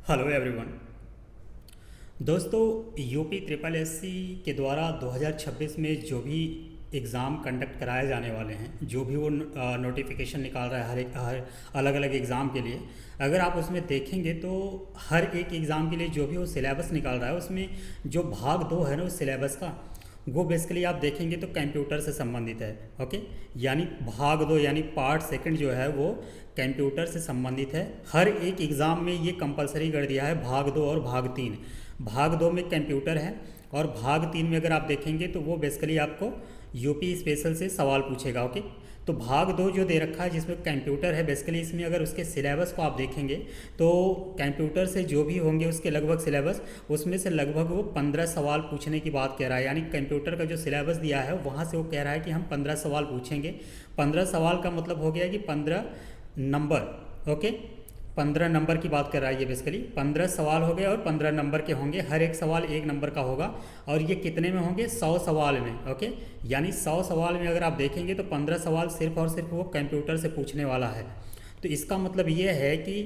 Hello everyone. दोस्तों, UP triple SC के द्वारा 2026 में जो भी एग्ज़ाम कंडक्ट कराए जाने वाले हैं, जो भी वो नोटिफिकेशन निकाल रहा है हर अलग अलग एग्ज़ाम के लिए, अगर आप उसमें देखेंगे तो हर एक एग्ज़ाम के लिए जो भी वो सिलेबस निकाल रहा है उसमें जो भाग दो है ना उस सिलेबस का, वो बेसिकली आप देखेंगे तो कंप्यूटर से संबंधित है। ओके, यानी भाग दो यानी पार्ट सेकंड जो है वो कंप्यूटर से संबंधित है। हर एक एग्ज़ाम में ये कंपलसरी कर दिया है, भाग दो और भाग तीन। भाग दो में कंप्यूटर है और भाग तीन में अगर आप देखेंगे तो वो बेसिकली आपको यूपी स्पेशल से सवाल पूछेगा। ओके, तो भाग दो जो दे रखा है जिसमें कंप्यूटर है, बेसिकली इसमें अगर उसके सिलेबस को आप देखेंगे तो कंप्यूटर से जो भी होंगे उसके लगभग सिलेबस, उसमें से लगभग वो 15 सवाल पूछने की बात कह रहा है। यानी कंप्यूटर का जो सिलेबस दिया है वहाँ से वो कह रहा है कि हम 15 सवाल पूछेंगे। 15 सवाल का मतलब हो गया कि 15 नंबर। ओके, 15 नंबर की बात कर रहा है ये, बेसिकली 15 सवाल हो गए और 15 नंबर के होंगे। हर एक सवाल एक नंबर का होगा और ये कितने में होंगे? 100 सवाल में। ओके, यानी 100 सवाल में अगर आप देखेंगे तो 15 सवाल सिर्फ और सिर्फ वो कंप्यूटर से पूछने वाला है। तो इसका मतलब ये है कि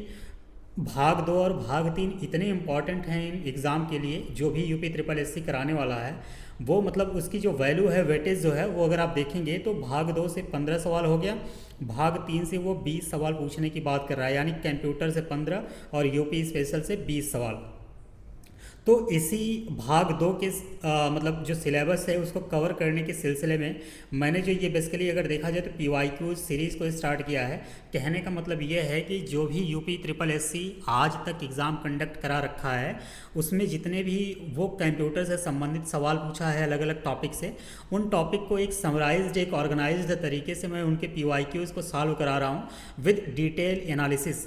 भाग दो और भाग तीन इतने इम्पॉर्टेंट हैं इन एग्ज़ाम के लिए, जो भी यूपी ट्रिपल एससी कराने वाला है वो, मतलब उसकी जो वैल्यू है, वेटेज जो है वो अगर आप देखेंगे तो भाग दो से 15 सवाल हो गया, भाग तीन से वो 20 सवाल पूछने की बात कर रहा है, यानी कंप्यूटर से 15 और यूपी स्पेशल से 20 सवाल। तो इसी भाग दो के मतलब जो सिलेबस है उसको कवर करने के सिलसिले में मैंने जो ये बेसिकली अगर देखा जाए तो PYQ सीरीज़ को स्टार्ट किया है। कहने का मतलब ये है कि जो भी यूपी ट्रिपल एससी आज तक एग्ज़ाम कंडक्ट करा रखा है उसमें जितने भी वो कंप्यूटर से संबंधित सवाल पूछा है अलग अलग टॉपिक से, उन टॉपिक को एक समराइज्ड, एक ऑर्गेनाइज्ड तरीके से मैं उनके PYQs को सॉल्व करा रहा हूँ विद डिटेल एनालिसिस।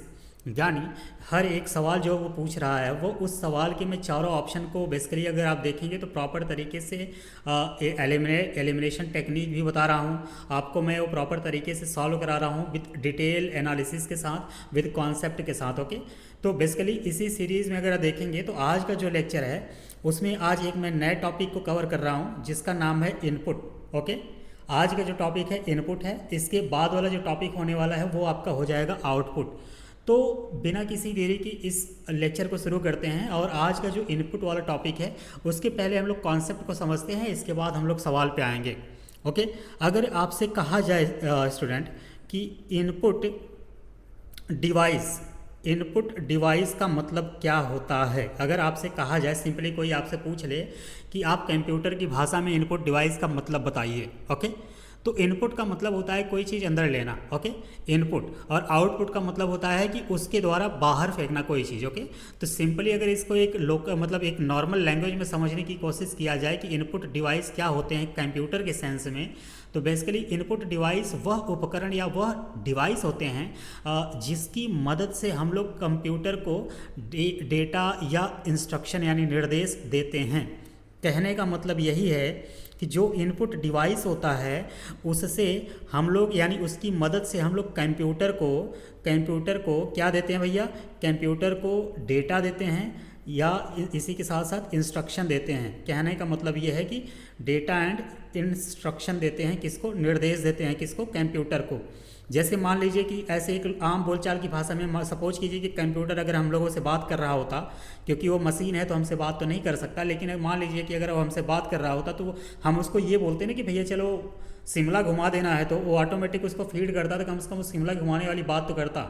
यानी हर एक सवाल जो वो पूछ रहा है वो उस सवाल के मैं चारों ऑप्शन को बेसिकली अगर आप देखेंगे तो प्रॉपर तरीके से एलिमिनेशन टेक्निक भी बता रहा हूँ आपको, मैं वो प्रॉपर तरीके से सॉल्व करा रहा हूँ विद डिटेल एनालिसिस के साथ, विद कॉन्सेप्ट के साथ। ओके, तो बेसिकली इसी सीरीज़ में अगर आप देखेंगे तो आज का जो लेक्चर है उसमें आज एक मैं नए टॉपिक को कवर कर रहा हूँ जिसका नाम है इनपुट। ओके, आज का जो टॉपिक है इनपुट है। इसके बाद वाला जो टॉपिक होने वाला है वो आपका हो जाएगा आउटपुट। तो बिना किसी देरी की इस लेक्चर को शुरू करते हैं और आज का जो इनपुट वाला टॉपिक है उसके पहले हम लोग कॉन्सेप्ट को समझते हैं, इसके बाद हम लोग सवाल पे आएंगे। ओके, अगर आपसे कहा जाए स्टूडेंट कि इनपुट डिवाइस का मतलब क्या होता है, अगर आपसे कहा जाए, सिंपली कोई आपसे पूछ ले कि आप कंप्यूटर की भाषा में इनपुट डिवाइस का मतलब बताइए। ओके, तो इनपुट का मतलब होता है कोई चीज़ अंदर लेना। ओके, इनपुट, और आउटपुट का मतलब होता है कि उसके द्वारा बाहर फेंकना कोई चीज़। ओके, तो सिंपली अगर इसको एक मतलब एक नॉर्मल लैंग्वेज में समझने की कोशिश किया जाए कि इनपुट डिवाइस क्या होते हैं कंप्यूटर के सेंस में, तो बेसिकली इनपुट डिवाइस वह उपकरण या वह डिवाइस होते हैं जिसकी मदद से हम लोग कंप्यूटर को डेटा या इंस्ट्रक्शन यानी निर्देश देते हैं। कहने का मतलब यही है कि जो इनपुट डिवाइस होता है उससे हम लोग, यानी उसकी मदद से हम लोग कंप्यूटर को क्या देते हैं भैया? कंप्यूटर को डेटा देते हैं या इसी के साथ साथ इंस्ट्रक्शन देते हैं। कहने का मतलब ये है कि डेटा एंड इंस्ट्रक्शन देते हैं, किसको? निर्देश देते हैं, किसको? कंप्यूटर को। जैसे मान लीजिए कि ऐसे एक आम बोलचाल की भाषा में सपोज कीजिए कि कंप्यूटर अगर हम लोगों से बात कर रहा होता, क्योंकि वो मशीन है तो हमसे बात तो नहीं कर सकता, लेकिन मान लीजिए कि अगर वो हमसे बात कर रहा होता तो हम उसको ये बोलते ना कि भैया चलो शिमला घुमा देना है, तो वो ऑटोमेटिक उसको फीड करता, तो कम से कम शिमला घुमाने वाली बात तो करता।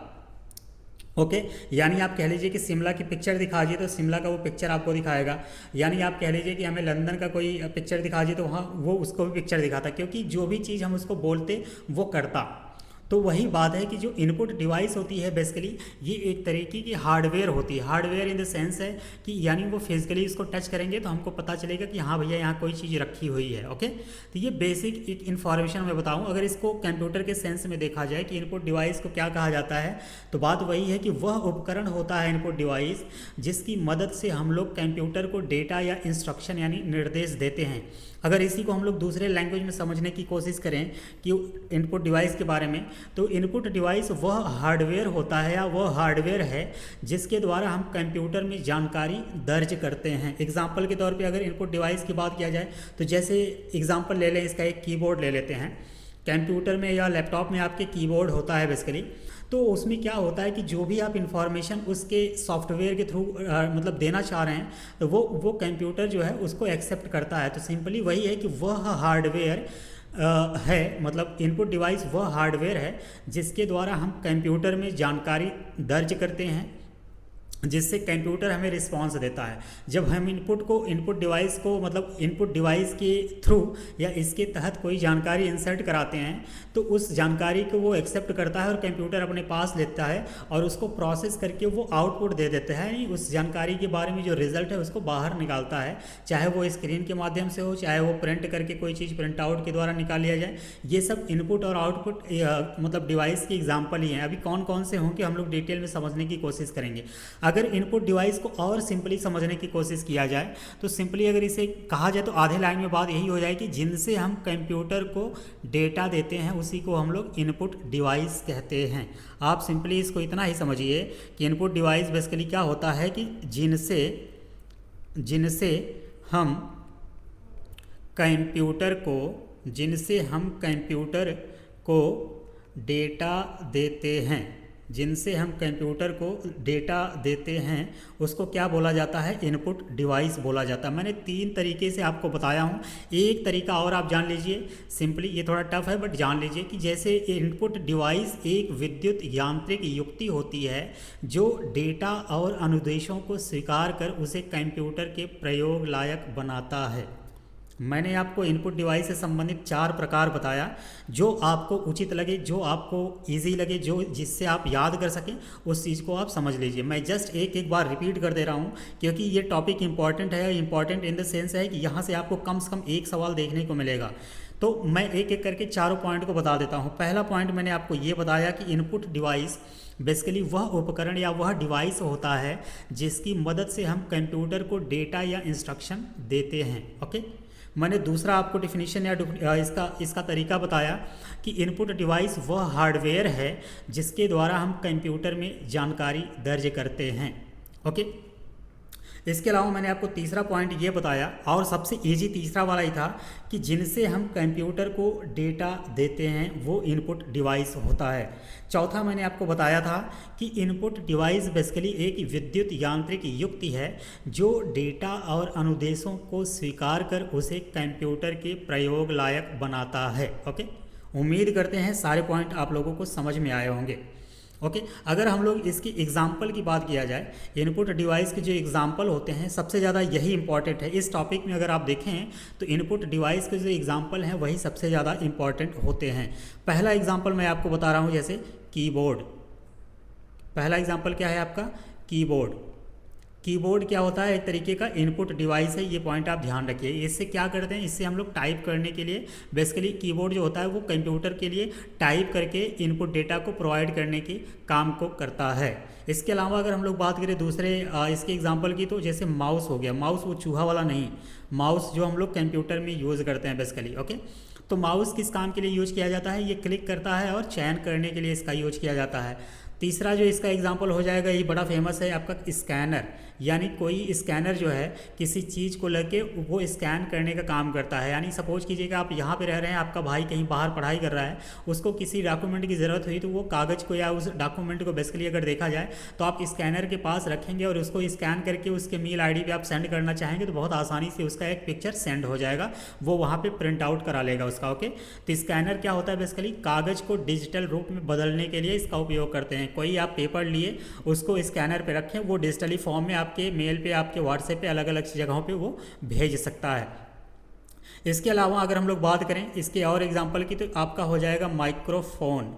ओके, यानी आप कह लीजिए कि शिमला की पिक्चर दिखा दीजिए तो शिमला का वो पिक्चर आपको दिखाएगा। यानी आप कह लीजिए कि हमें लंदन का कोई पिक्चर दिखा दीजिए तो वहाँ वो उसको भी पिक्चर दिखाता, क्योंकि जो भी चीज़ हम उसको बोलते वो करता। तो वही बात है कि जो इनपुट डिवाइस होती है बेसिकली ये एक तरीके की हार्डवेयर होती है। हार्डवेयर इन द सेंस है कि यानी वो फिजिकली इसको टच करेंगे तो हमको पता चलेगा कि हाँ भैया यहाँ कोई चीज़ रखी हुई है। ओके, तो ये बेसिक एक इन्फॉर्मेशन मैं बताऊँ। अगर इसको कंप्यूटर के सेंस में देखा जाए कि इनपुट डिवाइस को क्या कहा जाता है, तो बात वही है कि वह उपकरण होता है इनपुट डिवाइस जिसकी मदद से हम लोग कंप्यूटर को डेटा या इंस्ट्रक्शन यानी निर्देश देते हैं। अगर इसी को हम लोग दूसरे लैंग्वेज में समझने की कोशिश करें कि इनपुट डिवाइस के बारे में, तो इनपुट डिवाइस वह हार्डवेयर होता है या वह हार्डवेयर है जिसके द्वारा हम कंप्यूटर में जानकारी दर्ज करते हैं। एग्जाम्पल के तौर पे अगर इनपुट डिवाइस की बात किया जाए तो जैसे एग्जाम्पल ले लें, इसका एक कीबोर्ड ले लेते हैं। कंप्यूटर में या लैपटॉप में आपके कीबोर्ड होता है बेसिकली, तो उसमें क्या होता है कि जो भी आप इंफॉर्मेशन उसके सॉफ्टवेयर के थ्रू मतलब देना चाह रहे हैं, तो वो कंप्यूटर जो है उसको एक्सेप्ट करता है। तो सिंपली वही है कि वह हार्डवेयर है, मतलब इनपुट डिवाइस वह हार्डवेयर है जिसके द्वारा हम कंप्यूटर में जानकारी दर्ज करते हैं, जिससे कंप्यूटर हमें रिस्पांस देता है। जब हम इनपुट डिवाइस को मतलब इनपुट डिवाइस के थ्रू या इसके तहत कोई जानकारी इंसर्ट कराते हैं, तो उस जानकारी को वो एक्सेप्ट करता है और कंप्यूटर अपने पास लेता है और उसको प्रोसेस करके वो आउटपुट दे देता है, यानी उस जानकारी के बारे में जो रिजल्ट है उसको बाहर निकालता है, चाहे वो स्क्रीन के माध्यम से हो, चाहे वो प्रिंट करके कोई चीज़ प्रिंट आउट के द्वारा निकाल लिया जाए। ये सब इनपुट और आउटपुट मतलब डिवाइस की एग्जाम्पल ही हैं। अभी कौन कौन से होंगे हम लोग डिटेल में समझने की कोशिश करेंगे। अगर इनपुट डिवाइस को और सिंपली समझने की कोशिश किया जाए तो सिंपली अगर इसे कहा जाए तो आधे लाइन में बात यही हो जाए कि जिनसे हम कंप्यूटर को डेटा देते हैं उसी को हम लोग इनपुट डिवाइस कहते हैं। आप सिंपली इसको इतना ही समझिए कि इनपुट डिवाइस बेसिकली क्या होता है कि जिनसे हम कंप्यूटर को डेटा देते हैं, जिनसे हम कंप्यूटर को डेटा देते हैं उसको क्या बोला जाता है, इनपुट डिवाइस बोला जाता है। मैंने 3 तरीके से आपको बताया हूँ। एक तरीका और आप जान लीजिए, सिंपली ये थोड़ा टफ है बट जान लीजिए कि जैसे इनपुट डिवाइस एक विद्युत यांत्रिक युक्ति होती है जो डेटा और अनुदेशों को स्वीकार कर उसे कंप्यूटर के प्रयोग लायक बनाता है। मैंने आपको इनपुट डिवाइस से संबंधित 4 प्रकार बताया, जो आपको उचित लगे, जो आपको इजी लगे, जो जिससे आप याद कर सकें उस चीज़ को आप समझ लीजिए। मैं जस्ट एक बार रिपीट कर दे रहा हूँ क्योंकि ये टॉपिक इंपॉर्टेंट है। इंपॉर्टेंट इन द सेंस है कि यहाँ से आपको कम से कम एक सवाल देखने को मिलेगा। तो मैं एक करके चारों पॉइंट को बता देता हूँ। पहला पॉइंट मैंने आपको ये बताया कि इनपुट डिवाइस बेसिकली वह उपकरण या वह डिवाइस होता है जिसकी मदद से हम कंप्यूटर को डेटा या इंस्ट्रक्शन देते हैं। ओके, मैंने दूसरा आपको डिफिनीशन या इसका तरीका बताया कि इनपुट डिवाइस वह हार्डवेयर है जिसके द्वारा हम कंप्यूटर में जानकारी दर्ज करते हैं। ओके, इसके अलावा मैंने आपको तीसरा पॉइंट ये बताया और सबसे इजी तीसरा वाला ही था कि जिनसे हम कंप्यूटर को डेटा देते हैं वो इनपुट डिवाइस होता है। चौथा मैंने आपको बताया था कि इनपुट डिवाइस बेसिकली एक विद्युत यांत्रिक युक्ति है जो डेटा और अनुदेशों को स्वीकार कर उसे कंप्यूटर के प्रयोग लायक बनाता है। ओके, उम्मीद करते हैं सारे पॉइंट आप लोगों को समझ में आए होंगे। ओके, अगर हम लोग इसकी एग्जाम्पल की बात किया जाए, इनपुट डिवाइस के जो एग्जाम्पल होते हैं सबसे ज़्यादा यही इंपॉर्टेंट है। इस टॉपिक में अगर आप देखें तो इनपुट डिवाइस के जो एग्जाम्पल हैं वही सबसे ज़्यादा इंपॉर्टेंट होते हैं। पहला एग्जाम्पल मैं आपको बता रहा हूँ, जैसे कीबोर्ड। पहला एग्जाम्पल क्या है आपका, कीबोर्ड। कीबोर्ड क्या होता है, एक तरीके का इनपुट डिवाइस है, ये पॉइंट आप ध्यान रखिए। इससे क्या करते हैं, इससे हम लोग टाइप करने के लिए बेसिकली कीबोर्ड जो होता है वो कंप्यूटर के लिए टाइप करके इनपुट डेटा को प्रोवाइड करने के काम को करता है। इसके अलावा अगर हम लोग बात करें दूसरे इसके एग्जांपल की, तो जैसे माउस हो गया। माउस वो चूहा वाला नहीं, माउस जो हम लोग कंप्यूटर में यूज़ करते हैं बेसिकली। ओके, तो माउस किस काम के लिए यूज किया जाता है, ये क्लिक करता है और चयन करने के लिए इसका यूज किया जाता है। तीसरा जो इसका एग्जांपल हो जाएगा, ये बड़ा फेमस है आपका स्कैनर, यानी कोई स्कैनर जो है किसी चीज़ को लेके वो स्कैन करने का काम करता है। यानी सपोज कीजिएगा आप यहाँ पे रह रहे हैं, आपका भाई कहीं बाहर पढ़ाई कर रहा है, उसको किसी डॉक्यूमेंट की ज़रूरत हुई तो वो कागज़ को या उस डॉक्यूमेंट को बेसिकली अगर देखा जाए तो आप स्कैनर के पास रखेंगे और उसको स्कैन करके उसके मेल ID पे आप सेंड करना चाहेंगे तो बहुत आसानी से उसका एक पिक्चर सेंड हो जाएगा, वो वहाँ पर प्रिंट आउट करा लेगा उसका। ओके, तो स्कैनर क्या होता है, बेसिकली कागज़ को डिजिटल रूप में बदलने के लिए इसका उपयोग करते हैं। कोई आप पेपर लिए उसको स्कैनर पे रखें, वो डिजिटली फॉर्म में आपके मेल पे, आपके व्हाट्सएप पे, अलग अलग जगहों पे वो भेज सकता है। इसके अलावा अगर हम लोग बात करें इसके और एग्जांपल की, तो आपका हो जाएगा माइक्रोफोन।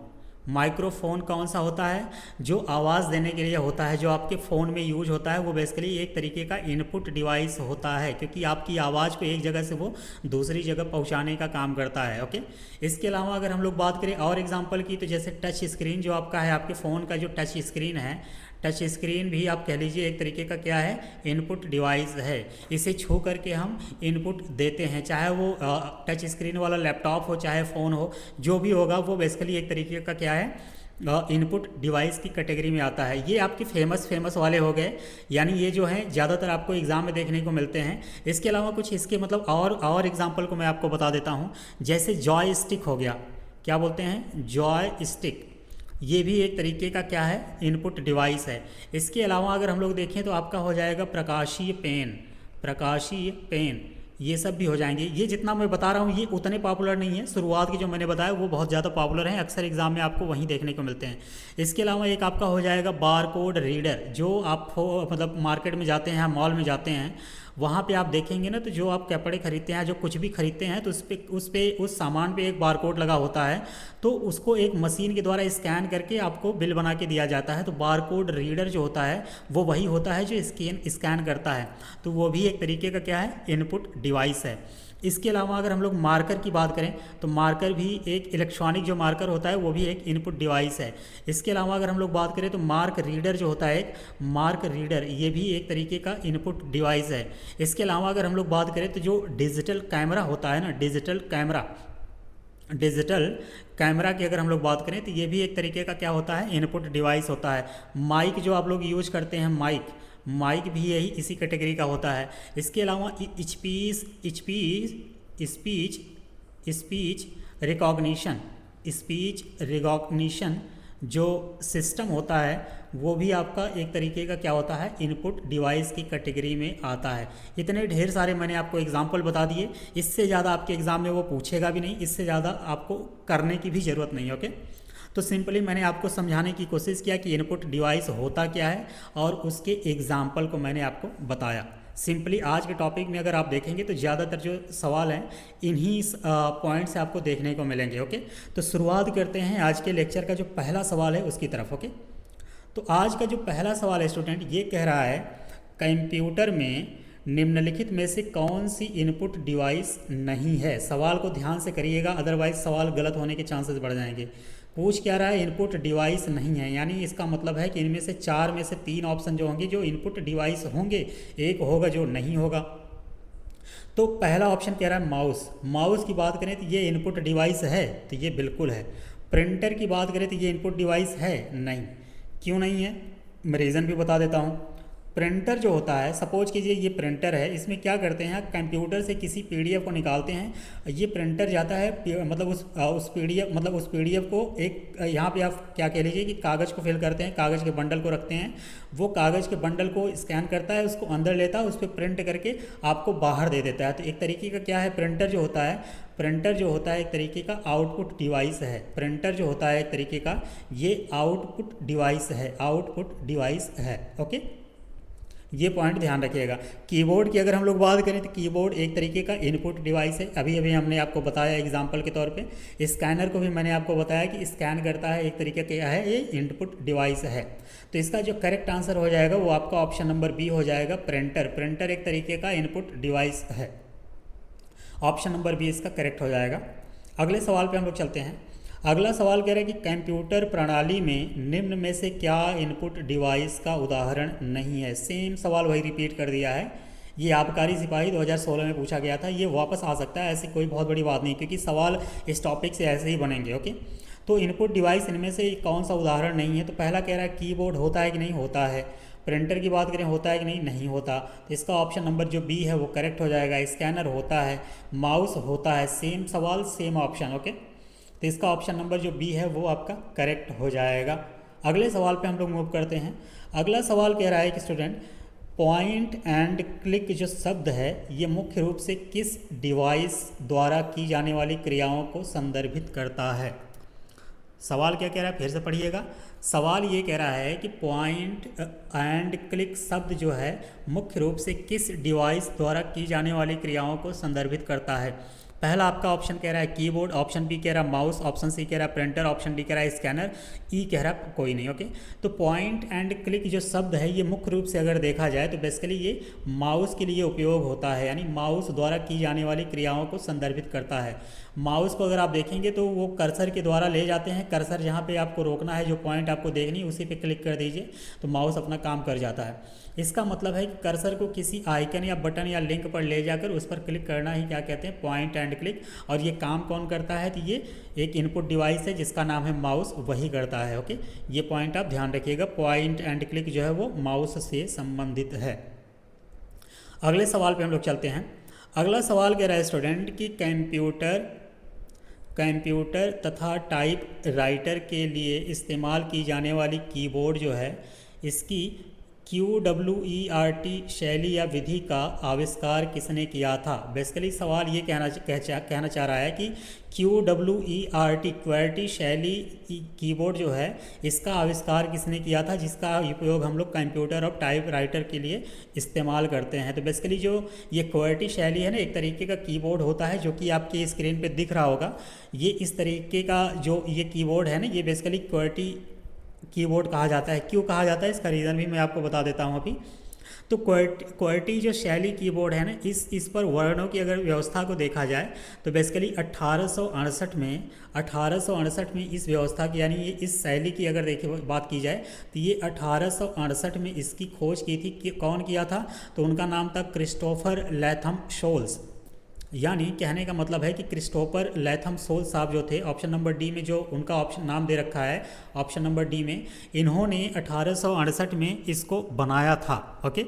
माइक्रोफोन कौन सा होता है, जो आवाज़ देने के लिए होता है, जो आपके फ़ोन में यूज होता है, वो बेसिकली एक तरीके का इनपुट डिवाइस होता है क्योंकि आपकी आवाज़ को एक जगह से वो दूसरी जगह पहुंचाने का काम करता है। ओके, इसके अलावा अगर हम लोग बात करें और एग्जांपल की, तो जैसे टच स्क्रीन जो आपका है, आपके फ़ोन का जो टच स्क्रीन है, टच स्क्रीन भी आप कह लीजिए एक तरीके का क्या है, इनपुट डिवाइस है। इसे छू करके हम इनपुट देते हैं, चाहे वो टच स्क्रीन वाला लैपटॉप हो, चाहे फ़ोन हो, जो भी होगा वो बेसिकली एक तरीके का क्या है, इनपुट डिवाइस की कैटेगरी में आता है। ये आपके फेमस वाले हो गए, यानी ये जो हैं ज़्यादातर आपको एग्ज़ाम में देखने को मिलते हैं। इसके अलावा कुछ इसके मतलब और एग्जाम्पल को मैं आपको बता देता हूँ। जैसे जॉय स्टिक हो गया, क्या बोलते हैं, जॉय स्टिक। ये भी एक तरीके का क्या है, इनपुट डिवाइस है। इसके अलावा अगर हम लोग देखें तो आपका हो जाएगा प्रकाशीय पेन, प्रकाशीय पेन, ये सब भी हो जाएंगे। ये जितना मैं बता रहा हूँ ये उतने पॉपुलर नहीं है, शुरुआत की जो मैंने बताया वो बहुत ज़्यादा पॉपुलर हैं, अक्सर एग्जाम में आपको वहीं देखने को मिलते हैं। इसके अलावा एक आपका हो जाएगा बार कोड रीडर, जो आप मतलब मार्केट में जाते हैं, मॉल में जाते हैं, वहाँ पे आप देखेंगे ना, तो जो आप कपड़े खरीदते हैं, जो कुछ भी खरीदते हैं, तो उस सामान पे एक बारकोड लगा होता है, तो उसको एक मशीन के द्वारा स्कैन करके आपको बिल बना के दिया जाता है। तो बारकोड रीडर जो होता है वो वही होता है जो स्कैन करता है, तो वो भी एक तरीके का क्या है, इनपुट डिवाइस है। इसके अलावा अगर हम लोग मार्कर की बात करें तो मार्कर भी एक इलेक्ट्रॉनिक जो मार्कर होता है वो भी एक इनपुट डिवाइस है। इसके अलावा अगर हम लोग बात करें तो मार्क रीडर जो होता है, एक मार्क रीडर, ये भी एक तरीके का इनपुट डिवाइस है। इसके अलावा अगर हम लोग बात करें तो जो डिजिटल कैमरा होता है ना, डिजिटल कैमरा की अगर हम लोग बात करें तो ये भी एक तरीके का क्या होता है, इनपुट डिवाइस होता है। माइक जो आप लोग यूज करते हैं, माइक भी यही इसी कैटेगरी का होता है। इसके अलावा स्पीच रिकॉग्निशन जो सिस्टम होता है वो भी आपका एक तरीके का क्या होता है, इनपुट डिवाइस की कैटेगरी में आता है। इतने ढेर सारे मैंने आपको एग्जाम्पल बता दिए, इससे ज़्यादा आपके एग्ज़ाम में वो पूछेगा भी नहीं, इससे ज़्यादा आपको करने की भी ज़रूरत नहीं। ओके, तो सिंपली मैंने आपको समझाने की कोशिश किया कि इनपुट डिवाइस होता क्या है और उसके एग्जाम्पल को मैंने आपको बताया। सिंपली आज के टॉपिक में अगर आप देखेंगे तो ज़्यादातर जो सवाल हैं इन्हीं पॉइंट से आपको देखने को मिलेंगे। ओके, तो शुरुआत करते हैं आज के लेक्चर का जो पहला सवाल है उसकी तरफ। ओके, तो आज का जो पहला सवाल है स्टूडेंट, ये कह रहा है कंप्यूटर में निम्नलिखित में से कौन सी इनपुट डिवाइस नहीं है। सवाल को ध्यान से करिएगा, अदरवाइज सवाल गलत होने के चांसेस बढ़ जाएंगे। पूछ क्या रहा है, इनपुट डिवाइस नहीं है, यानी इसका मतलब है कि इनमें से 4 में से 3 ऑप्शन जो होंगे जो इनपुट डिवाइस होंगे, एक होगा जो नहीं होगा। तो पहला ऑप्शन कह रहा है माउस की बात करें तो ये इनपुट डिवाइस है, तो ये बिल्कुल है। प्रिंटर की बात करें तो ये इनपुट डिवाइस है, नहीं। क्यों नहीं है, मैं रीज़न भी बता देता हूँ। प्रिंटर जो होता है, सपोज कीजिए ये प्रिंटर है, इसमें क्या करते हैं, कंप्यूटर से किसी पीडीएफ को निकालते हैं, ये प्रिंटर जाता है मतलब उस पीडीएफ को एक यहाँ पे आप क्या कह लीजिए कि कागज़ को फिल करते हैं, कागज़ के बंडल को रखते हैं, वो कागज़ के बंडल को स्कैन करता है, उसको अंदर लेता है, उस पर प्रिंट करके आपको बाहर दे देता है। तो एक तरीके का क्या है, प्रिंटर जो होता है एक तरीके का आउटपुट डिवाइस है। प्रिंटर जो होता है एक तरीके का ये आउटपुट डिवाइस है। ओके, ये पॉइंट ध्यान रखिएगा। कीबोर्ड की अगर हम लोग बात करें तो कीबोर्ड एक तरीके का इनपुट डिवाइस है, अभी हमने आपको बताया एग्जांपल के तौर पे। स्कैनर को भी मैंने आपको बताया कि स्कैन करता है, एक तरीके का है ये इनपुट डिवाइस है। तो इसका जो करेक्ट आंसर हो जाएगा वो आपका ऑप्शन नंबर बी हो जाएगा, प्रिंटर एक तरीके का इनपुट डिवाइस है। ऑप्शन नंबर बी इसका करेक्ट हो जाएगा। अगले सवाल पे हम लोग चलते हैं। अगला सवाल कह रहा है कि कंप्यूटर प्रणाली में निम्न में से क्या इनपुट डिवाइस का उदाहरण नहीं है। सेम सवाल वही रिपीट कर दिया है, ये आबकारी सिपाही 2016 में पूछा गया था, ये वापस आ सकता है, ऐसी कोई बहुत बड़ी बात नहीं, क्योंकि सवाल इस टॉपिक से ऐसे ही बनेंगे। ओके, तो इनपुट डिवाइस इनमें से कौन सा उदाहरण नहीं है। तो पहला कह रहा है कीबोर्ड होता है कि नहीं, होता है। प्रिंटर की बात करें होता है कि नहीं, नहीं होता। तो इसका ऑप्शन नंबर जो बी है वो करेक्ट हो जाएगा। स्कैनर होता है, माउस होता है, सेम सवाल सेम ऑप्शन। ओके, तो इसका ऑप्शन नंबर जो बी है वो आपका करेक्ट हो जाएगा। अगले सवाल पे हम लोग मूव करते हैं। अगला सवाल कह रहा है कि स्टूडेंट पॉइंट एंड क्लिक जो शब्द है ये मुख्य रूप से किस डिवाइस द्वारा की जाने वाली क्रियाओं को संदर्भित करता है। सवाल क्या कह रहा है, फिर से पढ़िएगा। सवाल ये कह रहा है कि पॉइंट एंड क्लिक शब्द जो है मुख्य रूप से किस डिवाइस द्वारा की जाने वाली क्रियाओं को संदर्भित करता है। पहला आपका ऑप्शन कह रहा है कीबोर्ड, ऑप्शन बी कह रहा है माउस, ऑप्शन सी कह रहा है प्रिंटर, ऑप्शन डी कह रहा है स्कैनर, ई कह रहा है कोई नहीं। ओके, तो पॉइंट एंड क्लिक जो शब्द है ये मुख्य रूप से अगर देखा जाए तो बेसिकली ये माउस के लिए उपयोग होता है, यानी माउस द्वारा की जाने वाली क्रियाओं को संदर्भित करता है। माउस को अगर आप देखेंगे तो वो कर्सर के द्वारा ले जाते हैं, कर्सर जहाँ पे आपको रोकना है, जो पॉइंट आपको देखनी है उसी पे क्लिक कर दीजिए तो माउस अपना काम कर जाता है। इसका मतलब है कि कर्सर को किसी आइकन या बटन या लिंक पर ले जाकर उस पर क्लिक करना ही क्या कहते हैं, पॉइंट एंड क्लिक। और ये काम कौन करता है, तो ये एक इनपुट डिवाइस है जिसका नाम है माउस, वही करता है। ओके, ये पॉइंट आप ध्यान रखिएगा, पॉइंट एंड क्लिक जो है वो माउस से संबंधित है। अगले सवाल पे हम लोग चलते हैं। अगला सवाल कह रहा है स्टूडेंट कि कंप्यूटर तथा टाइप राइटर के लिए इस्तेमाल की जाने वाली कीबोर्ड जो है इसकी QWERT शैली या विधि का आविष्कार किसने किया था। बेसिकली सवाल ये कहना चाह रहा है कि QWERT क्वेर्टी शैली कीबोर्ड जो है इसका आविष्कार किसने किया था, जिसका उपयोग हम लोग कंप्यूटर और टाइप राइटर के लिए इस्तेमाल करते हैं। तो बेसिकली जो ये क्वेर्टी शैली है ना, एक तरीके का कीबोर्ड होता है जो कि आपकी स्क्रीन पे दिख रहा होगा। ये इस तरीके का जो ये कीबोर्ड है ना, ये बेसिकली क्वेर्टी कीबोर्ड कहा जाता है। क्यों कहा जाता है इसका रीज़न भी मैं आपको बता देता हूँ अभी। तो क्वेर्टी जो शैली कीबोर्ड है ना, इस पर वर्णों की अगर व्यवस्था को देखा जाए तो बेसिकली 1868 में इस व्यवस्था की यानी ये इस शैली की अगर बात की जाए तो ये 1868 में इसकी खोज की थी। कौन किया था? तो उनका नाम था क्रिस्टोफर लैथम शोल्स। यानी कहने का मतलब है कि क्रिस्टोफर लैथम सोल्स साहब जो थे, ऑप्शन नंबर डी में जो उनका ऑप्शन नाम दे रखा है, ऑप्शन नंबर डी में, इन्होंने 1868 में इसको बनाया था। ओके,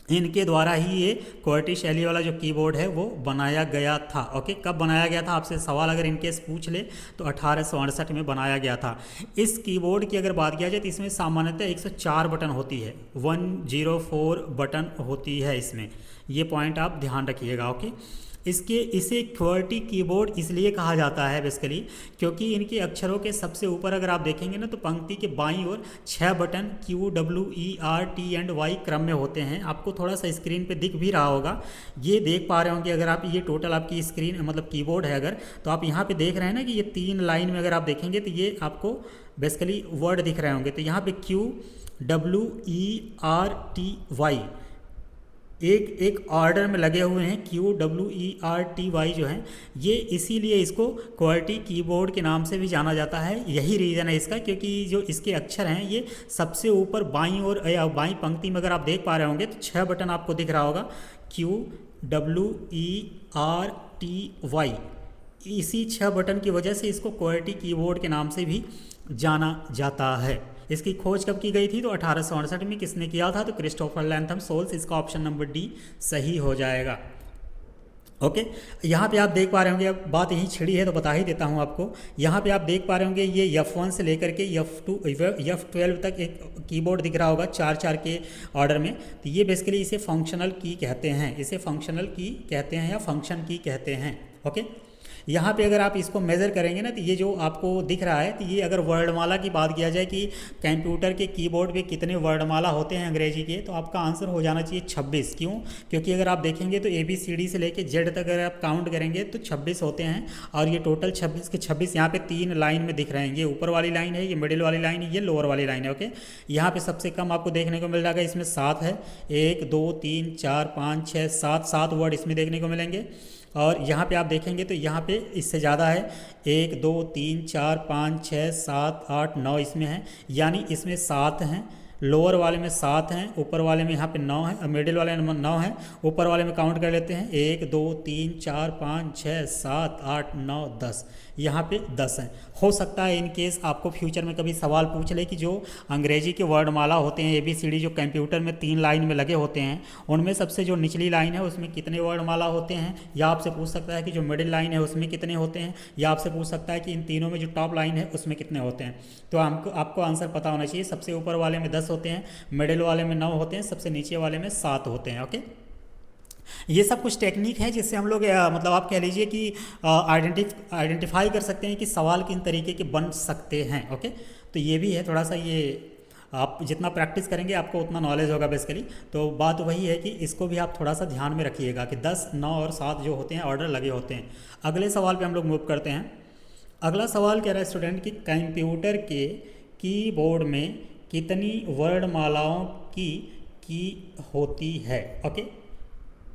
इनके द्वारा ही ये क्वेर्टी शैली वाला जो कीबोर्ड है वो बनाया गया था। ओके, कब बनाया गया था? आपसे सवाल अगर इनकेस पूछ ले तो 1868 में बनाया गया था। इस कीबोर्ड की अगर बात किया जाए तो इसमें सामान्यतः 104 बटन होती है, 104 बटन होती है इसमें। ये पॉइंट आप ध्यान रखिएगा। ओके, इसे क्वेर्टी कीबोर्ड इसलिए कहा जाता है बेसिकली क्योंकि इनके अक्षरों के सबसे ऊपर अगर आप देखेंगे ना तो पंक्ति के बाईं ओर 6 बटन QWERT&Y क्रम में होते हैं। आपको थोड़ा सा स्क्रीन पे दिख भी रहा होगा, ये देख पा रहे होंगे अगर आप, ये टोटल आपकी स्क्रीन मतलब कीबोर्ड है अगर, तो आप यहाँ पे देख रहे हैं ना कि ये 3 लाइन में अगर आप देखेंगे तो ये आपको बेसिकली वर्ड दिख रहे होंगे। तो यहाँ पे QWERTY एक ऑर्डर में लगे हुए हैं। QWERTY जो हैं ये इसीलिए इसको क्वेर्टी कीबोर्ड के नाम से भी जाना जाता है। यही रीज़न है इसका, क्योंकि जो इसके अक्षर हैं ये सबसे ऊपर बाईं ओर या बाईं पंक्ति में अगर आप देख पा रहे होंगे तो 6 बटन आपको दिख रहा होगा, QWERTY। इसी 6 बटन की वजह से इसको क्वेर्टी कीबोर्ड के नाम से भी जाना जाता है। इसकी खोज कब की गई थी? तो 1868 में। किसने किया था? तो क्रिस्टोफर लैथम सोल्स। इसका ऑप्शन नंबर डी सही हो जाएगा। ओके, यहाँ पे आप देख पा रहे होंगे, अब बात यहीं छिड़ी है तो बता ही देता हूँ आपको। यहाँ पे आप देख पा रहे होंगे ये F1 से लेकर के F12 तक एक कीबोर्ड दिख रहा होगा 4-4 के ऑर्डर में। तो ये बेसिकली इसे फंक्शनल की कहते हैं, इसे फंक्शनल की कहते हैं या फंक्शन की कहते हैं। ओके, यहाँ पे अगर आप इसको मेज़र करेंगे ना तो ये जो आपको दिख रहा है, तो ये अगर वर्णमाला की बात किया जाए कि कंप्यूटर के कीबोर्ड पे कितने वर्णमाला होते हैं अंग्रेजी के, तो आपका आंसर हो जाना चाहिए 26। क्यों? क्योंकि अगर आप देखेंगे तो ABCD से लेके Z तक अगर आप काउंट करेंगे तो 26 होते हैं, और ये टोटल 26 के 26 यहाँ पे 3 लाइन में दिख रहे हैं। ये ऊपर वाली लाइन है, ये मिडिल वाली लाइन है, ये लोअर वाली लाइन है। ओके, यहाँ पर सबसे कम आपको देखने को मिल जाएगा, इसमें 7 है, 1 2 3 4 5 6 7 वर्ड इसमें देखने को मिलेंगे। और यहाँ पे आप देखेंगे तो यहाँ पे इससे ज़्यादा है, 1 2 3 4 5 6 7 8 9 इसमें है, यानी इसमें 7 हैं। लोअर वाले में 7 हैं, ऊपर वाले में यहाँ पे 9 है, मिडिल वाले में 9 है, ऊपर वाले में काउंट कर लेते हैं 1 2 3 4 5 6 7 8 9 10, यहाँ पे 10 हैं। हो सकता है इन केस आपको फ्यूचर में कभी सवाल पूछ ले कि जो अंग्रेजी के वर्णमाला होते हैं ABCD जो कंप्यूटर में 3 लाइन में लगे होते हैं, उनमें सबसे जो निचली लाइन है उसमें कितने वर्णमाला होते हैं, या आपसे पूछ सकता है कि जो मिडिल लाइन है उसमें कितने होते हैं, या आपसे पूछ सकता है कि इन तीनों में जो टॉप लाइन है उसमें कितने होते हैं। तो आपको आंसर पता होना चाहिए। सबसे ऊपर वाले में 10 होते हैं, मिडिल वाले में 9 होते हैं, सबसे नीचे वाले में 7 होते हैं। ओके, ये सब कुछ टेक्निक है जिससे हम लोग मतलब आप कह लीजिए कि आइडेंटिफाई कर सकते हैं कि सवाल किन तरीके के बन सकते हैं। ओके, तो ये भी है थोड़ा सा, ये आप जितना प्रैक्टिस करेंगे आपको उतना नॉलेज होगा बेसिकली। तो बात वही है कि इसको भी आप थोड़ा सा ध्यान में रखिएगा कि 10 9 और 7 जो होते हैं ऑर्डर लगे होते हैं। अगले सवाल पे हम लोग मूव करते हैं। अगला सवाल कह रहा है स्टूडेंट कि कंप्यूटर के कीबोर्ड में कितनी वर्णमालाओं की होती है। ओके,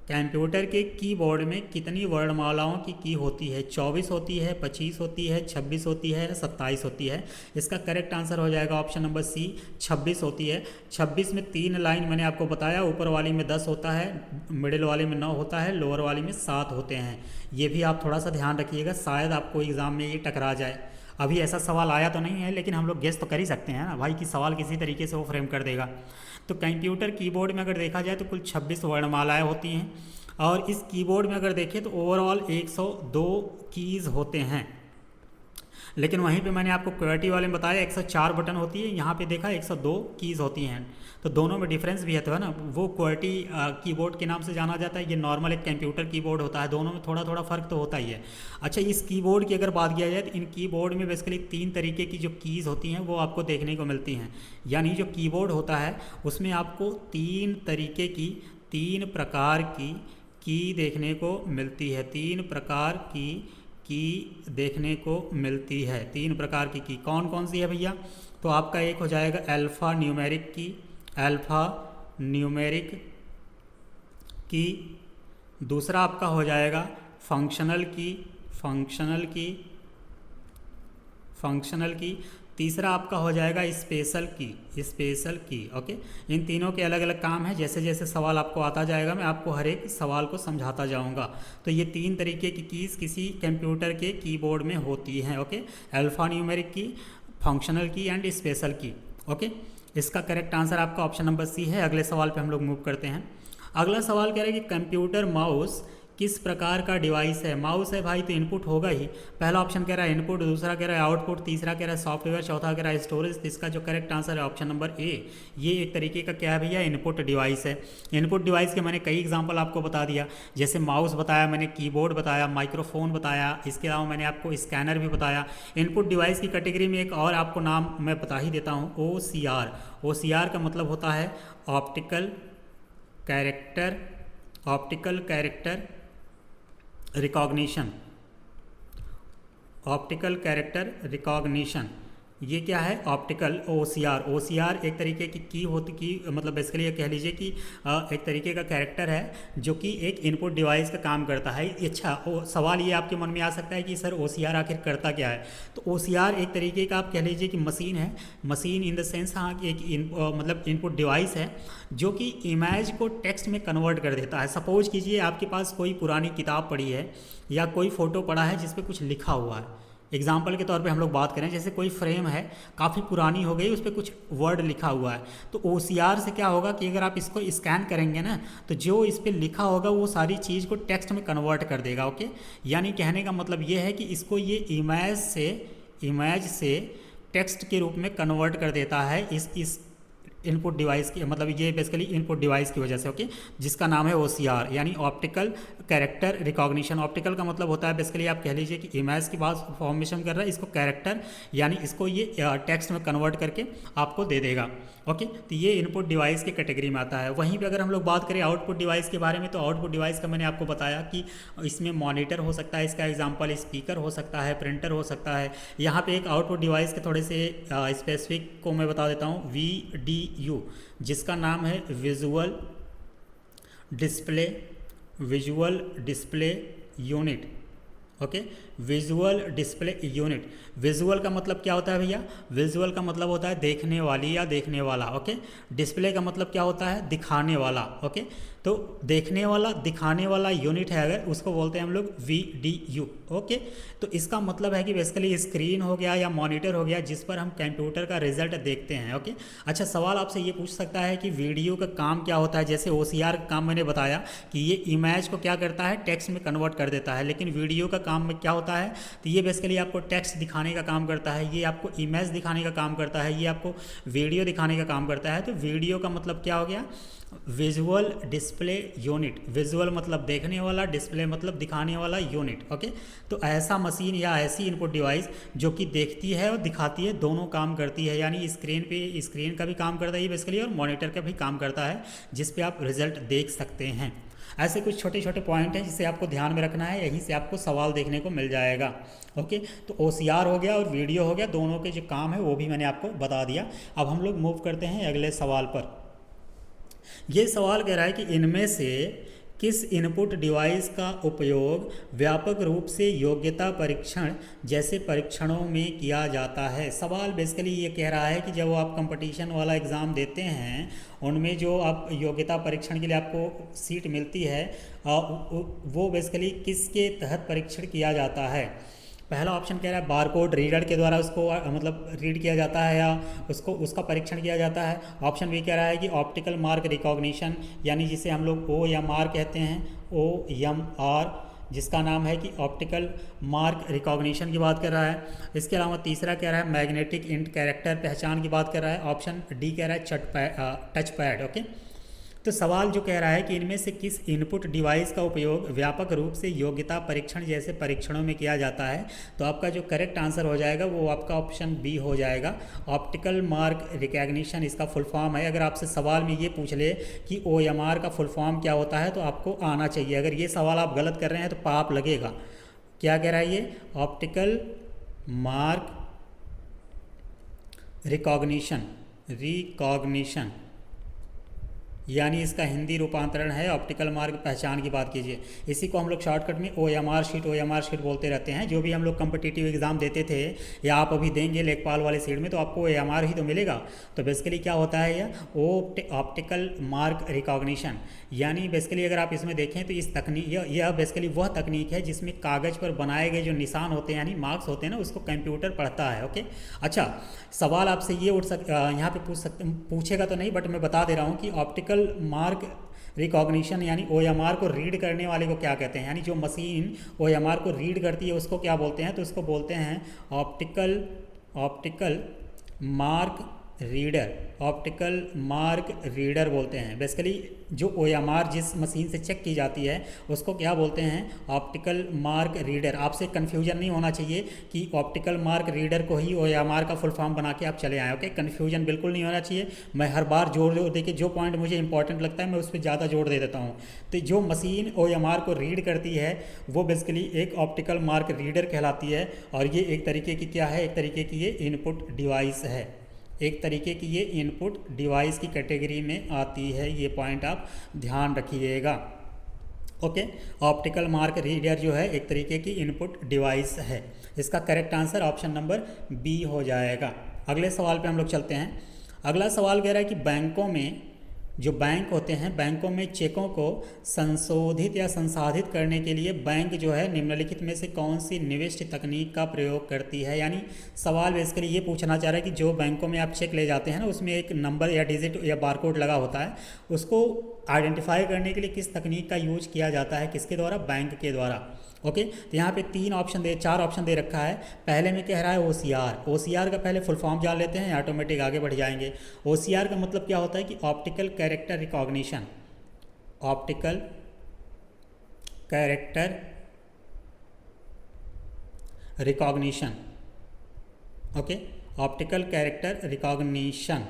कंप्यूटर के कीबोर्ड में कितनी वर्णमालाओं की होती है? 24 होती है, 25 होती है, 26 होती है, 27 होती है। इसका करेक्ट आंसर हो जाएगा ऑप्शन नंबर सी, 26 होती है। 26 में 3 लाइन मैंने आपको बताया, ऊपर वाली में 10 होता है, मिडिल वाली में 9 होता है, लोअर वाली में 7 होते हैं। ये भी आप थोड़ा सा ध्यान रखिएगा, शायद आपको एग्ज़ाम में ये टकरा जाए। अभी ऐसा सवाल आया तो नहीं है, लेकिन हम लोग गेस तो कर ही सकते हैं ना भाई कि सवाल किसी तरीके से वो फ्रेम कर देगा। तो कंप्यूटर कीबोर्ड में अगर देखा जाए तो कुल 26 वर्णमालाएँ होती हैं, और इस कीबोर्ड में अगर देखें तो ओवरऑल 102 कीज़ होते हैं, लेकिन वहीं पे मैंने आपको QWERTY वाले में बताया 104 बटन होती है, यहाँ पे देखा 102 कीज़ होती हैं। तो दोनों में डिफरेंस भी है तो है ना, वो QWERTY कीबोर्ड के नाम से जाना जाता है, ये नॉर्मल एक कंप्यूटर कीबोर्ड होता है, दोनों में थोड़ा थोड़ा फ़र्क तो होता ही है। अच्छा, इस कीबोर्ड की अगर बात किया जाए तो इन कीबोर्ड में बेसिकली 3 तरीके की जो कीज़ होती हैं वो आपको देखने को मिलती हैं। यानी जो कीबोर्ड होता है उसमें आपको 3 तरीके की, 3 प्रकार की देखने को मिलती है, 3 प्रकार की देखने को मिलती है। 3 प्रकार की कौन कौन सी है भैया? तो आपका एक हो जाएगा अल्फ़ा न्यूमेरिक की, दूसरा आपका हो जाएगा फंक्शनल की, तीसरा आपका हो जाएगा स्पेशल की। ओके, इन तीनों के अलग अलग काम है। जैसे जैसे सवाल आपको आता जाएगा मैं आपको हर एक सवाल को समझाता जाऊंगा। तो ये 3 तरीके की कीज़ किसी कंप्यूटर के कीबोर्ड में होती हैं। ओके, अल्फ़ा न्यूमेरिक की, फंक्शनल की एंड स्पेशल की। ओके, इसका करेक्ट आंसर आपका ऑप्शन नंबर सी है। अगले सवाल पे हम लोग मूव करते हैं। अगला सवाल कह रहे हैं कि कंप्यूटर माउस किस प्रकार का डिवाइस है? माउस है भाई तो इनपुट होगा ही। पहला ऑप्शन कह रहा है इनपुट, दूसरा कह रहा है आउटपुट, तीसरा कह रहा है सॉफ्टवेयर, चौथा कह रहा है स्टोरेज। तो इसका जो करेक्ट आंसर है ऑप्शन नंबर ए, ये एक तरीके का क्या है भैया? इनपुट डिवाइस है। इनपुट डिवाइस के मैंने कई एग्जांपल आपको बता दिया, जैसे माउस बताया मैंने, कीबोर्ड बताया, माइक्रोफोन बताया, इसके अलावा मैंने आपको स्कैनर भी बताया। इनपुट डिवाइस की कैटेगरी में एक और आपको नाम मैं बता ही देता हूँ, OCR का मतलब होता है ऑप्टिकल कैरेक्टर रिकॉग्निशन। ये क्या है? ऑप्टिकल OCR एक तरीके की होती की मतलब बेसिकली ये कह लीजिए कि एक तरीके का कैरेक्टर है जो कि एक इनपुट डिवाइस का काम करता है। अच्छा, सवाल ये आपके मन में आ सकता है कि सर OCR आखिर करता क्या है? तो OCR एक तरीके का आप कह लीजिए कि मशीन है, मशीन इन द सेंस हाँ एक मतलब इनपुट डिवाइस है जो कि इमेज को टेक्स्ट में कन्वर्ट कर देता है। सपोज कीजिए आपके पास कोई पुरानी किताब पड़ी है या कोई फ़ोटो पड़ा है जिस पे कुछ लिखा हुआ है। एग्जाम्पल के तौर पे हम लोग बात करें, जैसे कोई फ्रेम है काफ़ी पुरानी हो गई, उस पर कुछ वर्ड लिखा हुआ है, तो OCR से क्या होगा कि अगर आप इसको स्कैन करेंगे ना तो जो इस पर लिखा होगा वो सारी चीज़ को टेक्स्ट में कन्वर्ट कर देगा। ओके, यानी कहने का मतलब ये है कि इसको ये इमेज से टेक्स्ट के रूप में कन्वर्ट कर देता है इस इनपुट डिवाइस की, मतलब ये बेसिकली इनपुट डिवाइस की वजह से। ओके, जिसका नाम है OCR यानी ऑप्टिकल कैरेक्टर रिकॉग्निशन। ऑप्टिकल का मतलब होता है बेसिकली आप कह लीजिए कि इमेज की बात फॉर्मेशन कर रहा है, इसको कैरेक्टर यानी इसको ये टेक्स्ट में कन्वर्ट करके आपको दे देगा। ओके, तो ये इनपुट डिवाइस की कैटेगरी में आता है। वहीं पे अगर हम लोग बात करें आउटपुट डिवाइस के बारे में, तो आउटपुट डिवाइस का मैंने आपको बताया कि इसमें मॉनिटर हो सकता है, इसका एग्जांपल स्पीकर हो सकता है, प्रिंटर हो सकता है। यहाँ पे एक आउटपुट डिवाइस के थोड़े से स्पेसिफिक को मैं बता देता हूँ, VDU, जिसका नाम है visual display unit. Okay, visual display unit. Visual का मतलब क्या होता है भैया? विजुअल का मतलब होता है देखने वाली या देखने वाला। ओके, डिस्प्ले का मतलब क्या होता है? दिखाने वाला। ओके, तो देखने वाला दिखाने वाला यूनिट है अगर, उसको बोलते हैं हम लोग VDU। ओके, तो इसका मतलब है कि बेसिकली स्क्रीन हो गया या मॉनिटर हो गया जिस पर हम कंप्यूटर का रिजल्ट देखते हैं। ओके, अच्छा, सवाल आपसे ये पूछ सकता है कि वीडियो का काम क्या होता है? जैसे OCR का काम मैंने बताया कि ये इमेज को क्या करता है? टेक्स्ट में कन्वर्ट कर देता है, लेकिन वीडियो का काम में क्या होता है? तो ये बेसिकली आपको टेक्स्ट दिखाने का काम करता है, ये आपको इमेज दिखाने का काम करता है, ये आपको वीडियो दिखाने का काम करता है। तो वीडियो का मतलब क्या हो गया? Visual display unit. विजुअल मतलब देखने वाला, डिस्प्ले मतलब दिखाने वाला यूनिट। ओके, तो ऐसा मशीन या ऐसी इनपुट डिवाइस जो कि देखती है और दिखाती है, दोनों काम करती है। यानी स्क्रीन का भी काम करता है ये बेसिकली, और मॉनिटर का भी काम करता है जिस पे आप रिजल्ट देख सकते हैं। ऐसे कुछ छोटे छोटे पॉइंट हैं जिसे आपको ध्यान में रखना है, यहीं से आपको सवाल देखने को मिल जाएगा। ओके, तो OCR हो गया और वीडियो हो गया, दोनों के जो काम है वो भी मैंने आपको बता दिया। अब हम लोग मूव करते हैं अगले सवाल पर। ये सवाल कह रहा है कि इनमें से किस इनपुट डिवाइस का उपयोग व्यापक रूप से योग्यता परीक्षण जैसे परीक्षणों में किया जाता है? सवाल बेसिकली ये कह रहा है कि जब आप कंपटीशन वाला एग्ज़ाम देते हैं उनमें जो आप योग्यता परीक्षण के लिए आपको सीट मिलती है वो बेसिकली किसके तहत परीक्षण किया जाता है? पहला ऑप्शन कह रहा है बारकोड रीडर के द्वारा उसको मतलब रीड किया जाता है या उसको उसका परीक्षण किया जाता है। ऑप्शन बी कह रहा है कि ऑप्टिकल मार्क रिकॉग्निशन, यानी जिसे हम लोग OMR कहते हैं, OMR, जिसका नाम है कि ऑप्टिकल मार्क रिकॉग्निशन की बात कर रहा है। इसके अलावा तीसरा कह रहा है मैग्नेटिक इंट कैरेक्टर पहचान की बात कर रहा है। ऑप्शन डी कह रहा है टच पैड। ओके, तो सवाल जो कह रहा है कि इनमें से किस इनपुट डिवाइस का उपयोग व्यापक रूप से योग्यता परीक्षण जैसे परीक्षणों में किया जाता है, तो आपका जो करेक्ट आंसर हो जाएगा वो आपका ऑप्शन बी हो जाएगा, ऑप्टिकल मार्क रिकॉग्निशन इसका फुल फॉर्म है। अगर आपसे सवाल में ये पूछ ले कि OMR का फुल फॉर्म क्या होता है तो आपको आना चाहिए। अगर ये सवाल आप गलत कर रहे हैं तो पाप लगेगा। क्या कह रहा है ये? ऑप्टिकल मार्क रिकॉग्निशन यानी इसका हिंदी रूपांतरण है ऑप्टिकल मार्क पहचान की बात कीजिए। इसी को हम लोग शॉर्टकट में OMR शीट बोलते रहते हैं। जो भी हम लोग कम्पिटिटिव एग्जाम देते थे या आप अभी देंगे लेखपाल वाले सीट में तो आपको OMR ही तो मिलेगा। तो बेसिकली क्या होता है यह ऑप्टिकल मार्क रिकॉग्निशन, यानी बेसिकली अगर आप इसमें देखें तो इस तकनीक यह बेसिकली वह तकनीक है जिसमें कागज़ पर बनाए गए जो निशान होते हैं यानी मार्क्स होते हैं ना, उसको कंप्यूटर पढ़ता है। ओके, अच्छा सवाल आपसे ये यहाँ पे पूछेगा तो नहीं, बट मैं बता दे रहा हूँ कि ऑप्टिकल मार्क रिकॉग्निशन यानी OMR को रीड करने वाले को क्या कहते हैं, यानी जो मशीन OMR को रीड करती है उसको क्या बोलते हैं, तो उसको बोलते हैं ऑप्टिकल मार्क रीडर बोलते हैं। बेसिकली जो OMR जिस मशीन से चेक की जाती है उसको क्या बोलते हैं, ऑप्टिकल मार्क रीडर। आपसे कन्फ्यूजन नहीं होना चाहिए कि ऑप्टिकल मार्क रीडर को ही OMR का फुल फॉर्म बना के आप चले आए। ओके, कन्फ्यूजन बिल्कुल नहीं होना चाहिए। मैं हर बार जोर देके जो पॉइंट मुझे इंपॉर्टेंट लगता है मैं उस पर ज़्यादा जोर दे देता हूँ। तो जो मशीन OMR को रीड करती है वो बेसिकली एक ऑप्टिकल मार्क रीडर कहलाती है। और ये एक तरीके की क्या है, एक तरीके की ये इनपुट डिवाइस है, एक तरीके की ये इनपुट डिवाइस की कैटेगरी में आती है। ये पॉइंट आप ध्यान रखिएगा। ओके, ऑप्टिकल मार्क रीडर जो है एक तरीके की इनपुट डिवाइस है। इसका correct answer option number B हो जाएगा। अगले सवाल पे हम लोग चलते हैं। अगला सवाल कह रहा है कि बैंकों में जो बैंक होते हैं, बैंकों में चेकों को संशोधित या संसाधित करने के लिए बैंक जो है निम्नलिखित में से कौन सी निविष्ट तकनीक का प्रयोग करती है। यानी सवाल बेसिकली ये पूछना चाह रहा है कि जो बैंकों में आप चेक ले जाते हैं ना, उसमें एक नंबर या डिजिट या बारकोड लगा होता है, उसको आइडेंटिफाई करने के लिए किस तकनीक का यूज किया जाता है, किसके द्वारा, बैंक के द्वारा। ओके, तो यहाँ पे 4 ऑप्शन दे रखा है। पहले में कह रहा है OCR का पहले फुल फॉर्म जान लेते हैं, ऑटोमेटिक आगे बढ़ जाएंगे। OCR का मतलब क्या होता है कि optical character recognition, optical character recognition. Okay, optical character recognition.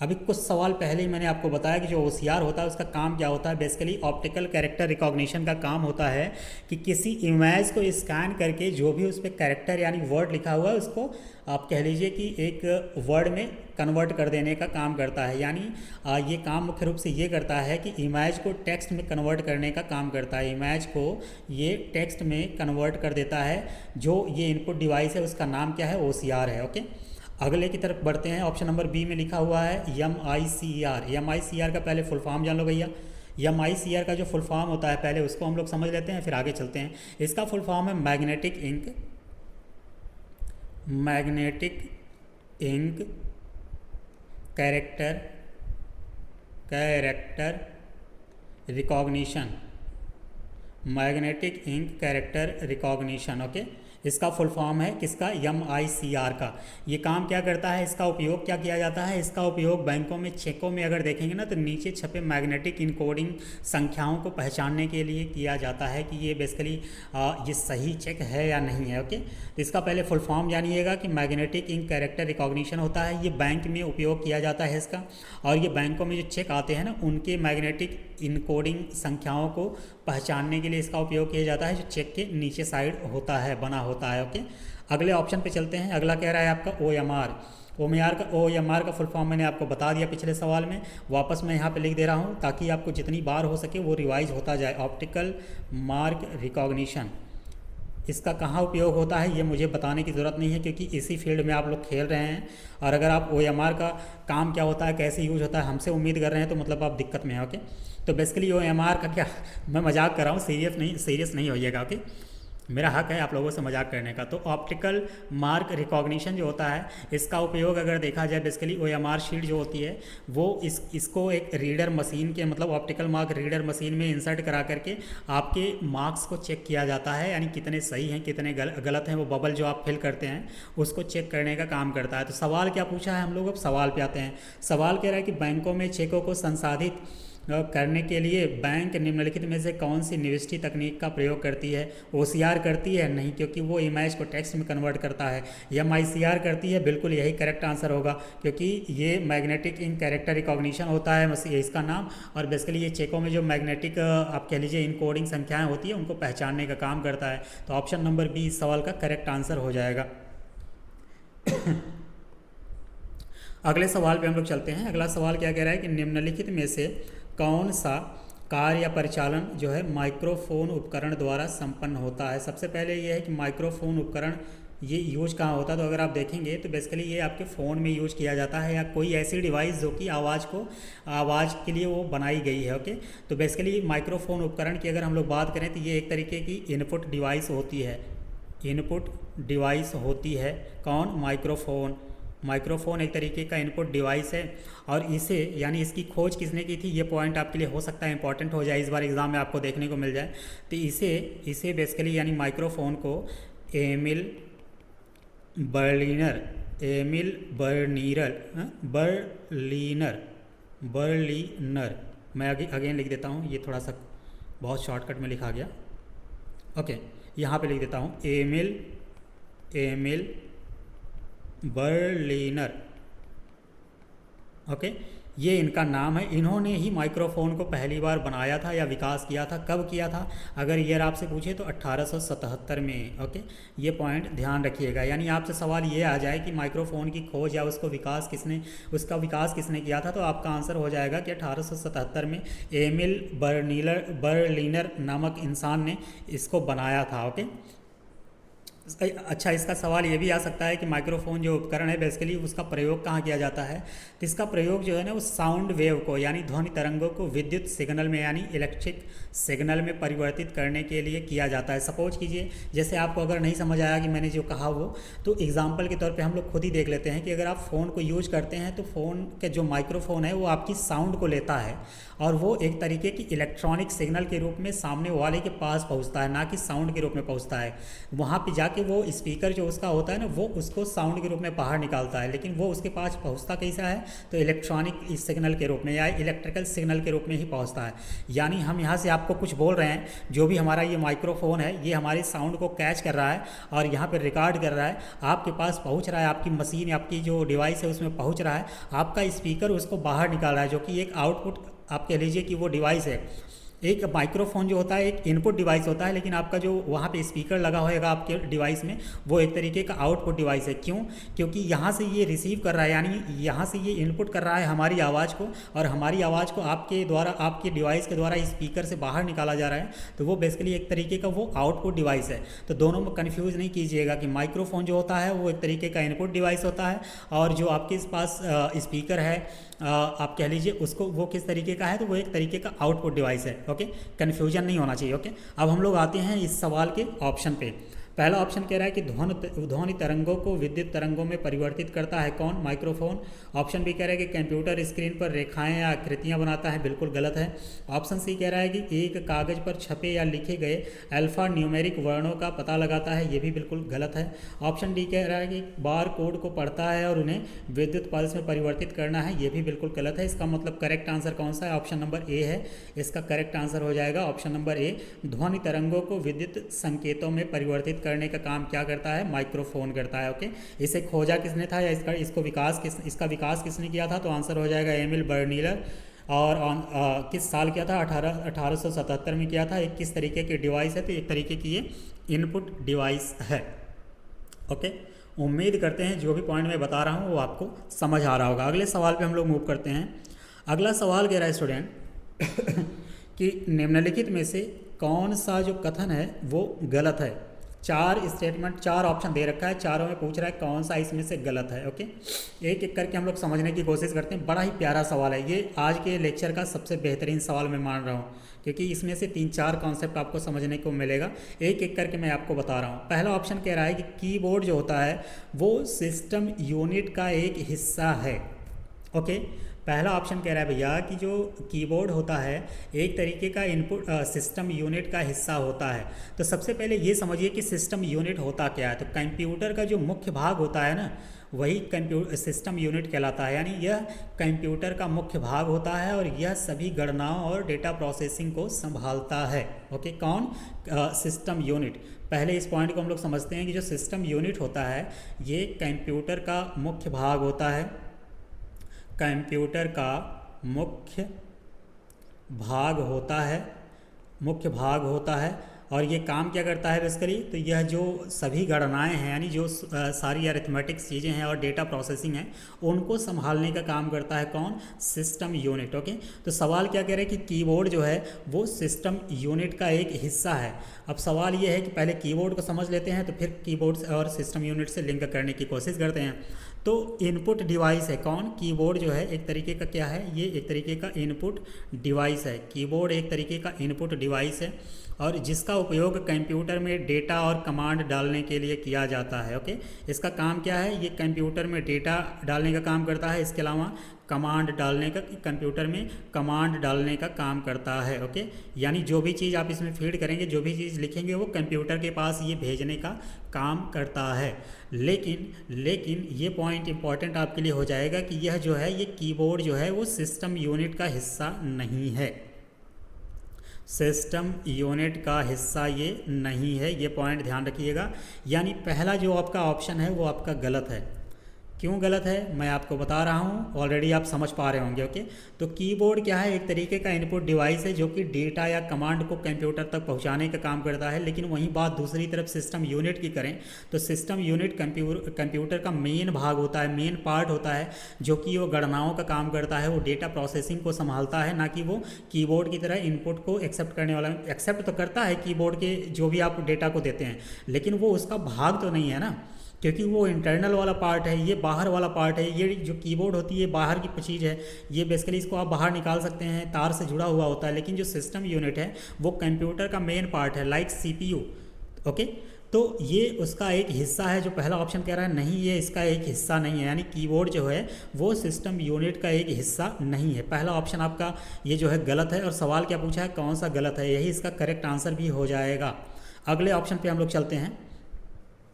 अभी कुछ सवाल पहले ही मैंने आपको बताया कि जो OCR होता है उसका काम क्या होता है। बेसिकली ऑप्टिकल कैरेक्टर रिकॉग्निशन का काम होता है कि किसी इमेज को स्कैन करके जो भी उस पर कैरेक्टर यानी वर्ड लिखा हुआ है उसको आप कह लीजिए कि एक वर्ड में कन्वर्ट कर देने का काम करता है। यानी ये काम मुख्य रूप से ये करता है कि इमेज को टेक्स्ट में कन्वर्ट करने का काम करता है। इमेज को ये टेक्स्ट में कन्वर्ट कर देता है। जो ये इनपुट डिवाइस है उसका नाम क्या है, OCR है। ओके, अगले की तरफ बढ़ते हैं। ऑप्शन नंबर बी में लिखा हुआ है MICR का पहले फुल फॉर्म जान लो भैया। MICR का जो फुल फॉर्म होता है पहले उसको हम लोग समझ लेते हैं, फिर आगे चलते हैं। इसका फुल फॉर्म है magnetic ink character recognition. Magnetic ink character recognition. Okay, इसका फुल फॉर्म है किसका, MICR का। ये काम क्या करता है, इसका उपयोग क्या किया जाता है, इसका उपयोग बैंकों में चेकों में अगर देखेंगे ना तो नीचे छपे मैग्नेटिक इनकोडिंग संख्याओं को पहचानने के लिए किया जाता है कि ये बेसिकली ये सही चेक है या नहीं है। ओके, तो इसका पहले फुल फॉर्म जानिएगा कि मैग्नेटिक इंक कैरेक्टर रिकॉग्निशन होता है। ये बैंक में उपयोग किया जाता है इसका, और ये बैंकों में जो चेक आते हैं ना उनके मैग्नेटिक इनकोडिंग संख्याओं को पहचानने के लिए इसका उपयोग किया जाता है, जो चेक के नीचे साइड होता है, बना होता है। ओके, अगले ऑप्शन पे चलते हैं। अगला कह रहा है आपका OMR का फुल फॉर्म मैंने आपको बता दिया पिछले सवाल में, वापस मैं यहाँ पे लिख दे रहा हूँ ताकि आपको जितनी बार हो सके वो रिवाइज होता जाए। ऑप्टिकल मार्क रिकॉग्निशन, इसका कहाँ उपयोग होता है ये मुझे बताने की ज़रूरत नहीं है, क्योंकि इसी फील्ड में आप लोग खेल रहे हैं। और अगर आप OMR का काम क्या होता है, कैसे यूज होता है हमसे उम्मीद कर रहे हैं, तो मतलब आप दिक्कत में हैं। ओके, तो बेसिकली OMR का क्या, मैं मजाक कर रहा हूँ, सीरियस नहीं होइएगा। ओके, मेरा हक है आप लोगों से मजाक करने का। तो ऑप्टिकल मार्क रिकॉग्निशन जो होता है, इसका उपयोग अगर देखा जाए बेसिकली OMR शीट जो होती है वो इसको एक रीडर मशीन के, मतलब ऑप्टिकल मार्क रीडर मशीन में इंसर्ट करा करके आपके मार्क्स को चेक किया जाता है, यानी कितने सही हैं कितने गलत हैं, वो बबल जो आप फिल करते हैं उसको चेक करने का काम करता है। तो सवाल क्या पूछा है हम लोग, अब सवाल पे आते हैं। सवाल कह रहा है कि बैंकों में चेकों को संसाधित करने के लिए बैंक निम्नलिखित में से कौन सी निविष्टि तकनीक का प्रयोग करती है। OCR करती है? नहीं, क्योंकि वो इमेज को टेक्स्ट में कन्वर्ट करता है। MICR करती है? बिल्कुल यही करेक्ट आंसर होगा, क्योंकि ये मैग्नेटिक इन कैरेक्टर रिकॉग्निशन होता है इसका नाम। और बेसिकली ये चेकों में जो मैग्नेटिक आप कह लीजिए इनकोडिंग संख्याएँ होती है उनको पहचानने का काम करता है। तो ऑप्शन नंबर बी इस सवाल का करेक्ट आंसर हो जाएगा। अगले सवाल पे हम लोग चलते हैं। अगला सवाल क्या कह रहा है कि निम्नलिखित में से कौन सा कार्य या परिचालन जो है माइक्रोफोन उपकरण द्वारा संपन्न होता है। सबसे पहले ये है कि माइक्रोफोन उपकरण ये यूज कहाँ होता है, तो अगर आप देखेंगे तो बेसिकली ये आपके फ़ोन में यूज किया जाता है, या कोई ऐसी डिवाइस जो कि आवाज़ के लिए वो बनाई गई है। ओके, तो बेसिकली माइक्रोफोन उपकरण की अगर हम लोग बात करें तो ये एक तरीके की इनपुट डिवाइस होती है। इनपुट डिवाइस होती है कौन? माइक्रोफोन एक तरीके का इनपुट डिवाइस है। और इसे यानी इसकी खोज किसने की थी, ये पॉइंट आपके लिए हो सकता है इंपॉर्टेंट हो जाए, इस बार एग्ज़ाम में आपको देखने को मिल जाए। तो इसे बेसिकली यानी माइक्रोफोन को एमिल बर्लिनर, मैं अगेन लिख देता हूँ, ये थोड़ा सा बहुत शॉर्टकट में लिखा गया। ओके, यहाँ पे लिख देता हूँ एमिल बर्लिनर। ओके, ये इनका नाम है। इन्होंने ही माइक्रोफोन को पहली बार बनाया था या विकास किया था। कब किया था, अगर ईयर आपसे पूछे तो 1877 में। ओके, ये पॉइंट ध्यान रखिएगा। यानी आपसे सवाल ये आ जाए कि माइक्रोफोन की खोज या उसका विकास किसने किया था, तो आपका आंसर हो जाएगा कि 1877 में एमिल बर्लिनर नामक इंसान ने इसको बनाया था। ओके, अच्छा, इसका सवाल ये भी आ सकता है कि माइक्रोफोन जो उपकरण है बेसिकली उसका प्रयोग कहाँ किया जाता है। तो इसका प्रयोग जो है ना, उस साउंड वेव को यानी ध्वनि तरंगों को विद्युत सिग्नल में यानी इलेक्ट्रिक सिग्नल में परिवर्तित करने के लिए किया जाता है। सपोज कीजिए, जैसे आपको अगर नहीं समझ आया कि मैंने जो कहा वो, तो एग्जाम्पल के तौर पे हम लोग खुद ही देख लेते हैं कि अगर आप फ़ोन को यूज करते हैं तो फ़ोन के जो माइक्रोफोन है वो आपकी साउंड को लेता है और वो एक तरीके की इलेक्ट्रॉनिक सिग्नल के रूप में सामने वाले के पास पहुंचता है, ना कि साउंड के रूप में पहुंचता है। वहाँ पे जाके वो स्पीकर जो उसका होता है ना, वो उसको साउंड के रूप में बाहर निकालता है, लेकिन वो उसके पास पहुंचता कैसा है, तो इलेक्ट्रॉनिक सिग्नल के रूप में या इलेक्ट्रिकल सिग्नल के रूप में ही पहुंचता है। यानी हम यहाँ से आपको कुछ बोल रहे हैं, जो भी हमारा ये माइक्रोफोन है ये हमारे साउंड को कैच कर रहा है और यहाँ पर रिकॉर्ड कर रहा है, आपके पास पहुँच रहा है, आपकी मशीन आपकी जो डिवाइस है उसमें पहुँच रहा है, आपका स्पीकर उसको बाहर निकाल रहा है, जो कि एक आउटपुट आप कह लीजिए कि वो डिवाइस है। एक माइक्रोफोन जो होता है एक इनपुट डिवाइस होता है, लेकिन आपका जो वहाँ पे स्पीकर लगा होएगा आपके डिवाइस में वो एक तरीके का आउटपुट डिवाइस है। क्यों? क्योंकि यहाँ से ये रिसीव कर रहा है, यानी यहाँ से ये इनपुट कर रहा है हमारी आवाज़ को, और हमारी आवाज़ को आपके द्वारा आपके डिवाइस के द्वारा स्पीकर से बाहर निकाला जा रहा है, तो वो बेसिकली एक तरीके का वो आउटपुट डिवाइस है। तो दोनों में कन्फ्यूज़ नहीं कीजिएगा कि माइक्रोफोन जो होता है वो एक तरीके का इनपुट डिवाइस होता है, और जो आपके पास स्पीकर है आप कह लीजिए उसको, वो किस तरीके का है, तो वो एक तरीके का आउटपुट डिवाइस है। ओके, कन्फ्यूजन नहीं होना चाहिए। ओके, अब हम लोग आते हैं इस सवाल के ऑप्शन पे। पहला ऑप्शन कह रहा है कि ध्वनि तरंगों को विद्युत तरंगों में परिवर्तित करता है कौन? माइक्रोफोन। ऑप्शन बी कह रहा है कि कंप्यूटर स्क्रीन पर रेखाएं या आकृतियां बनाता है, बिल्कुल गलत है। ऑप्शन सी कह रहा है कि एक कागज पर छपे या लिखे गए अल्फा न्यूमेरिक वर्णों का पता लगाता है, ये भी बिल्कुल गलत है। ऑप्शन डी कह रहा है कि बार कोड को पढ़ता है और उन्हें विद्युत पल्स में परिवर्तित करना है, ये भी बिल्कुल गलत है। इसका मतलब करेक्ट आंसर कौन सा है? ऑप्शन नंबर ए है, इसका करेक्ट आंसर हो जाएगा ऑप्शन नंबर ए। ध्वनि तरंगों को विद्युत संकेतों में परिवर्तित करने का काम क्या करता है? माइक्रोफोन करता है। ओके, इसे खोजा किसने था या इसका विकास किसने किया था? तो आंसर हो जाएगा एमिल बर्निलर। और किस साल किया था? 1877 में किया था। एक किस तरीके की डिवाइस है? तो एक तरीके की ये इनपुट डिवाइस है। ओके, उम्मीद करते हैं जो भी पॉइंट मैं बता रहा हूँ वो आपको समझ आ रहा होगा। अगले सवाल पे हम लोग मूव करते हैं। अगला सवाल कह रहा है स्टूडेंट कि निम्नलिखित में से कौन सा जो कथन है वो गलत है। 4 स्टेटमेंट, 4 ऑप्शन दे रखा है, चारों में पूछ रहा है कौन सा इसमें से गलत है। ओके, एक एक करके हम लोग समझने की कोशिश करते हैं। बड़ा ही प्यारा सवाल है ये, आज के लेक्चर का सबसे बेहतरीन सवाल मैं मान रहा हूँ, क्योंकि इसमें से 3-4 कॉन्सेप्ट आपको समझने को मिलेगा। एक एक करके मैं आपको बता रहा हूँ। पहला ऑप्शन कह रहा है कि कीबोर्ड जो होता है वो सिस्टम यूनिट का एक हिस्सा है। ओके, पहला ऑप्शन कह रहा है भैया कि जो कीबोर्ड होता है एक तरीके का इनपुट सिस्टम यूनिट का हिस्सा होता है। तो सबसे पहले ये समझिए कि सिस्टम यूनिट होता क्या है। तो कंप्यूटर का जो मुख्य भाग होता है ना, वही कंप्यूटर सिस्टम यूनिट कहलाता है, यानी यह कंप्यूटर का मुख्य भाग होता है और यह सभी गणनाओं और डेटा प्रोसेसिंग को संभालता है। ओके, कौन? System unit. पहले इस पॉइंट को हम लोग समझते हैं कि जो सिस्टम यूनिट होता है ये कंप्यूटर का मुख्य भाग होता है, कंप्यूटर का मुख्य भाग होता है, मुख्य भाग होता है। और ये काम क्या करता है बेसिकली? तो यह जो सभी गणनाएं हैं, यानी जो सारी अरिथमेटिक्स चीज़ें हैं और डेटा प्रोसेसिंग है, उनको संभालने का काम करता है कौन? System unit. ओके, तो सवाल क्या कह रहे हैं कि कीबोर्ड जो है वो सिस्टम यूनिट का एक हिस्सा है। अब सवाल ये है कि पहले कीबोर्ड को समझ लेते हैं, तो फिर कीबोर्ड और सिस्टम यूनिट से लिंक करने की कोशिश करते हैं। तो इनपुट डिवाइस है कौन? कीबोर्ड जो है एक तरीके का क्या है? ये एक तरीके का इनपुट डिवाइस है। कीबोर्ड एक तरीके का इनपुट डिवाइस है और जिसका उपयोग कंप्यूटर में डेटा और कमांड डालने के लिए किया जाता है। ओके, इसका काम क्या है? ये कंप्यूटर में डेटा डालने का काम करता है, इसके अलावा कमांड डालने का, कंप्यूटर में कमांड डालने का काम करता है। ओके, यानी जो भी चीज़ आप इसमें फीड करेंगे, जो भी चीज़ लिखेंगे, वो कंप्यूटर के पास ये भेजने का काम करता है। लेकिन ये पॉइंट इंपॉर्टेंट आपके लिए हो जाएगा कि यह जो है, ये कीबोर्ड जो है वो सिस्टम यूनिट का हिस्सा नहीं है। सिस्टम यूनिट का हिस्सा ये नहीं है, ये पॉइंट ध्यान रखिएगा। यानी पहला जो आपका ऑप्शन है वो आपका गलत है। क्यों गलत है मैं आपको बता रहा हूँ, ऑलरेडी आप समझ पा रहे होंगे। ओके, तो कीबोर्ड क्या है? एक तरीके का इनपुट डिवाइस है जो कि डेटा या कमांड को कंप्यूटर तक पहुँचाने का काम करता है। लेकिन वहीं बात दूसरी तरफ सिस्टम यूनिट की करें तो सिस्टम यूनिट कंप्यूटर का मेन भाग होता है, मेन पार्ट होता है, जो कि वो गणनाओं का काम करता है, वो डेटा प्रोसेसिंग को संभालता है, ना कि वो कीबोर्ड की तरह इनपुट को एक्सेप्ट करने वाला। एक्सेप्ट तो करता है कीबोर्ड के जो भी आप डेटा को देते हैं, लेकिन वो उसका भाग तो नहीं है ना, क्योंकि वो इंटरनल वाला पार्ट है, ये बाहर वाला पार्ट है। ये जो कीबोर्ड होती है बाहर की चीज़ है, ये बेसिकली इसको आप बाहर निकाल सकते हैं, तार से जुड़ा हुआ होता है। लेकिन जो सिस्टम यूनिट है वो कंप्यूटर का मेन पार्ट है, लाइक सीपीयू। ओके, तो ये उसका एक हिस्सा है। जो पहला ऑप्शन कह रहा है नहीं, ये इसका एक हिस्सा नहीं है, यानी कीबोर्ड जो है वो सिस्टम यूनिट का एक हिस्सा नहीं है। पहला ऑप्शन आपका ये जो है गलत है। और सवाल क्या पूछा है? कौन सा गलत है? यही इसका करेक्ट आंसर भी हो जाएगा। अगले ऑप्शन पे हम लोग चलते हैं।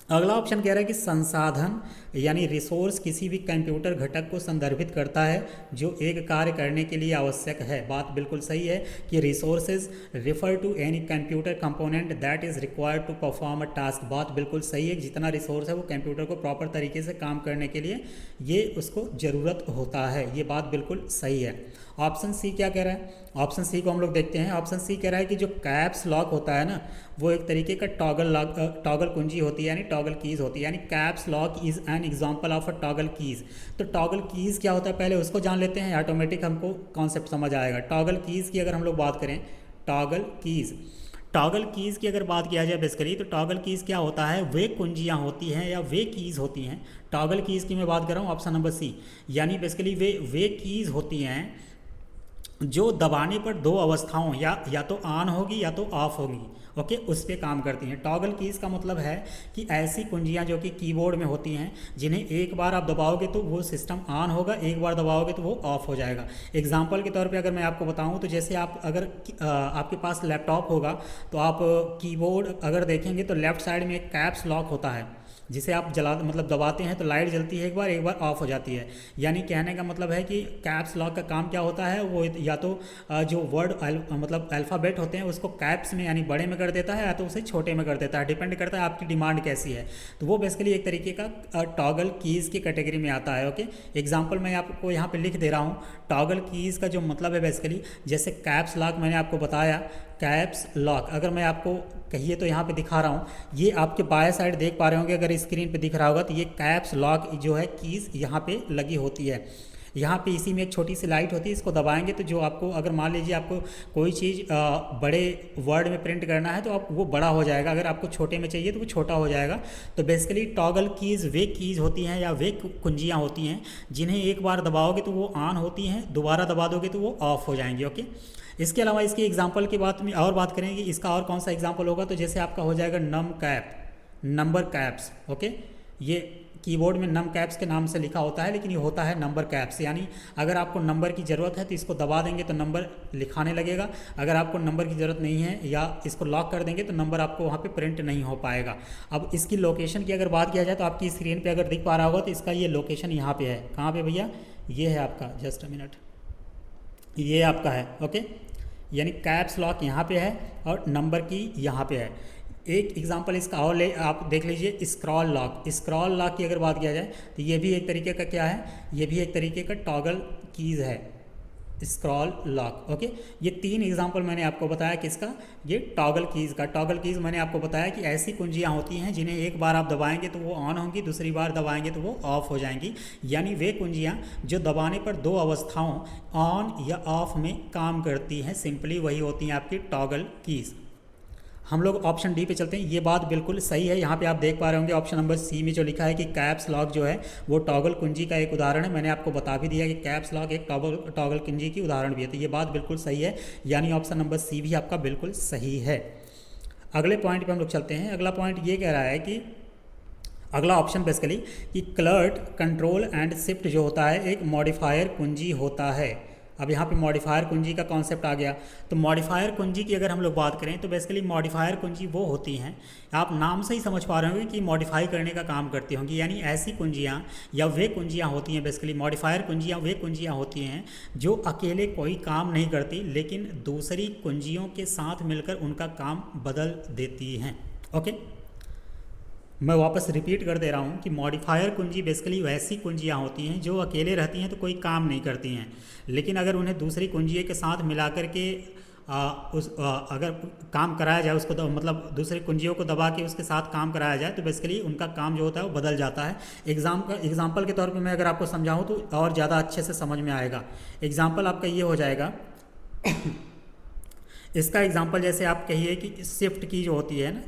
अगला ऑप्शन कह रहा है कि संसाधन यानी रिसोर्स किसी भी कंप्यूटर घटक को संदर्भित करता है जो एक कार्य करने के लिए आवश्यक है। बात बिल्कुल सही है कि resources refer to any computer component that is required to perform a task. बात बिल्कुल सही है, जितना रिसोर्स है वो कंप्यूटर को प्रॉपर तरीके से काम करने के लिए ये उसको ज़रूरत होता है। ये बात बिल्कुल सही है। ऑप्शन सी क्या कह रहा है? ऑप्शन सी को हम लोग देखते हैं। ऑप्शन सी कह रहा है कि जो कैप्स लॉक होता है ना, वो एक तरीके का टॉगल कुंजी होती है, यानी टॉगल कीज़ होती है। यानी caps Lok is an example of a toggle keys. तो टॉगल कीज़ क्या होता है पहले उसको जान लेते हैं, ऑटोमेटिक हमको कॉन्सेप्ट समझ आएगा। टॉगल कीज़ की अगर हम लोग बात करें, टॉगल कीज़ की अगर बात किया जाए बेसिकली, तो टॉगल कीज़ क्या होता है? वे कुंजियाँ होती हैं या वे कीज़ होती हैं। टॉगल कीज़ की मैं बात कर रहा हूँ, ऑप्शन नंबर सी। यानी बेसिकली वे कीज़ होती हैं जो दबाने पर दो अवस्थाओं या तो ऑन होगी या तो ऑफ होगी। ओके, उस पर काम करती हैं। टॉगल कीज़ का मतलब है कि ऐसी कुंजियां जो कि कीबोर्ड में होती हैं, जिन्हें एक बार आप दबाओगे तो वो सिस्टम ऑन होगा, एक बार दबाओगे तो वो ऑफ हो जाएगा। एग्जांपल के तौर पे अगर मैं आपको बताऊं तो जैसे आप अगर आपके पास लैपटॉप होगा तो आप कीबोर्ड अगर देखेंगे तो लेफ्ट साइड में एक कैप्स लॉक होता है, जिसे आप दबाते हैं तो लाइट जलती है, एक बार ऑफ हो जाती है। यानी कहने का मतलब है कि कैप्स लॉक का काम क्या होता है? वो या तो जो वर्ड अल्फ़ाबेट होते हैं उसको कैप्स में यानी बड़े में कर देता है, या तो उसे छोटे में कर देता है। डिपेंड करता है आपकी डिमांड कैसी है। तो वो बेसिकली एक तरीके का टॉगल कीज़ की कैटेगरी में आता है। ओके, एग्जाम्पल मैं आपको यहाँ पर लिख दे रहा हूँ। टॉगल कीज़ का जो मतलब है बेसिकली, जैसे कैप्स लॉक मैंने आपको बताया, कैप्स लॉक अगर मैं आपको कहिए तो यहाँ पे दिखा रहा हूँ, ये आपके बाएं साइड देख पा रहे होंगे, अगर स्क्रीन पे दिख रहा होगा तो ये कैप्स लॉक जो है कीज़ यहाँ पे लगी होती है। यहाँ पे इसी में एक छोटी सी लाइट होती है, इसको दबाएंगे तो जो आपको, अगर मान लीजिए आपको कोई चीज़ बड़े वर्ड में प्रिंट करना है तो आप वो बड़ा हो जाएगा, अगर आपको छोटे में चाहिए तो वो छोटा हो जाएगा। तो बेसिकली टॉगल कीज़ वे कीज़ होती हैं या वे कुंजियाँ होती हैं जिन्हें एक बार दबाओगे तो वो ऑन होती हैं, दोबारा दबा दोगे तो वो ऑफ हो जाएंगी। ओके, इसके अलावा इसकी एग्जाम्पल की बात में और बात करेंगे, इसका और कौन सा एग्जाम्पल होगा, तो जैसे आपका हो जाएगा नम कैप, नंबर कैप्स। ओके, ये कीबोर्ड में नम कैप्स के नाम से लिखा होता है लेकिन ये होता है नंबर कैप्स, यानी अगर आपको नंबर की ज़रूरत है तो इसको दबा देंगे तो नंबर लिखाने लगेगा, अगर आपको नंबर की ज़रूरत नहीं है या इसको लॉक कर देंगे तो नंबर आपको वहाँ पे प्रिंट नहीं हो पाएगा। अब इसकी लोकेशन की अगर बात किया जाए तो आपकी स्क्रीन पे अगर दिख पा रहा होगा तो इसका ये लोकेशन यहाँ पे है। कहाँ पे भैया, ये है आपका, जस्ट अ मिनट, ये आपका है। ओके, यानी कैप्स लॉक यहाँ पे है और नंबर की यहाँ पे है। एक एग्जांपल इसका और ले आप देख लीजिए, स्क्रॉल लॉक। स्क्रॉल लॉक की अगर बात किया जाए तो ये भी एक तरीके का क्या है, ये भी एक तरीके का टॉगल कीज़ है, स्क्रॉल लॉक। ओके, ये 3 एग्जांपल मैंने आपको बताया किसका, ये टॉगल कीज़ का। टॉगल कीज़ मैंने आपको बताया कि ऐसी कुंजियाँ होती हैं जिन्हें एक बार आप दबाएंगे तो वो ऑन होंगी, दूसरी बार दबाएंगे तो वो ऑफ हो जाएंगी, यानी वे कुंजियाँ जो दबाने पर 2 अवस्थाओं ऑन या ऑफ में काम करती हैं, सिंपली वही होती हैं आपकी टॉगल कीज़। हम लोग ऑप्शन डी पे चलते हैं, ये बात बिल्कुल सही है। यहाँ पे आप देख पा रहे होंगे ऑप्शन नंबर सी में जो लिखा है कि कैप्स लॉक जो है वो टॉगल कुंजी का एक उदाहरण है। मैंने आपको बता भी दिया कि कैप्स लॉक एक टॉगल कुंजी की उदाहरण भी है, तो ये बात बिल्कुल सही है, यानी ऑप्शन नंबर सी भी आपका बिल्कुल सही है। अगले पॉइंट पर हम लोग चलते हैं। अगला पॉइंट ये कह रहा है कि अगला ऑप्शन बेसिकली कि क्लर्ट, कंट्रोल एंड शिफ्ट जो होता है एक मॉडिफायर कुंजी होता है। अब यहाँ पे मॉडिफायर कुंजी का कॉन्सेप्ट आ गया, तो मॉडिफायर कुंजी की अगर हम लोग बात करें तो बेसिकली मॉडिफायर कुंजी वो होती हैं, आप नाम से ही समझ पा रहे होंगे कि मॉडिफाई करने का काम करती होंगी, यानी ऐसी कुंजियाँ या वे कुंजियाँ होती हैं। बेसिकली मॉडिफायर कुंजियाँ वे कुंजियाँ होती हैं जो अकेले कोई काम नहीं करती लेकिन दूसरी कुंजियों के साथ मिलकर उनका काम बदल देती हैं। ओके, मैं वापस रिपीट कर दे रहा हूँ कि मॉडिफायर कुंजी बेसिकली वैसी कुंजियाँ होती हैं जो अकेले रहती हैं तो कोई काम नहीं करती हैं, लेकिन अगर उन्हें दूसरी कुंजियों के साथ मिला कर के अगर काम कराया जाए उसको, तो मतलब दूसरी कुंजियों को दबा के उसके साथ काम कराया जाए तो बेसिकली उनका काम जो होता है वो बदल जाता है। एग्जाम्पल के तौर पर मैं अगर आपको समझाऊँ तो और ज़्यादा अच्छे से समझ में आएगा। एग्जाम्पल आपका ये हो जाएगा इसका एग्जाम्पल जैसे आप कहिए कि शिफ्ट की जो होती है ना,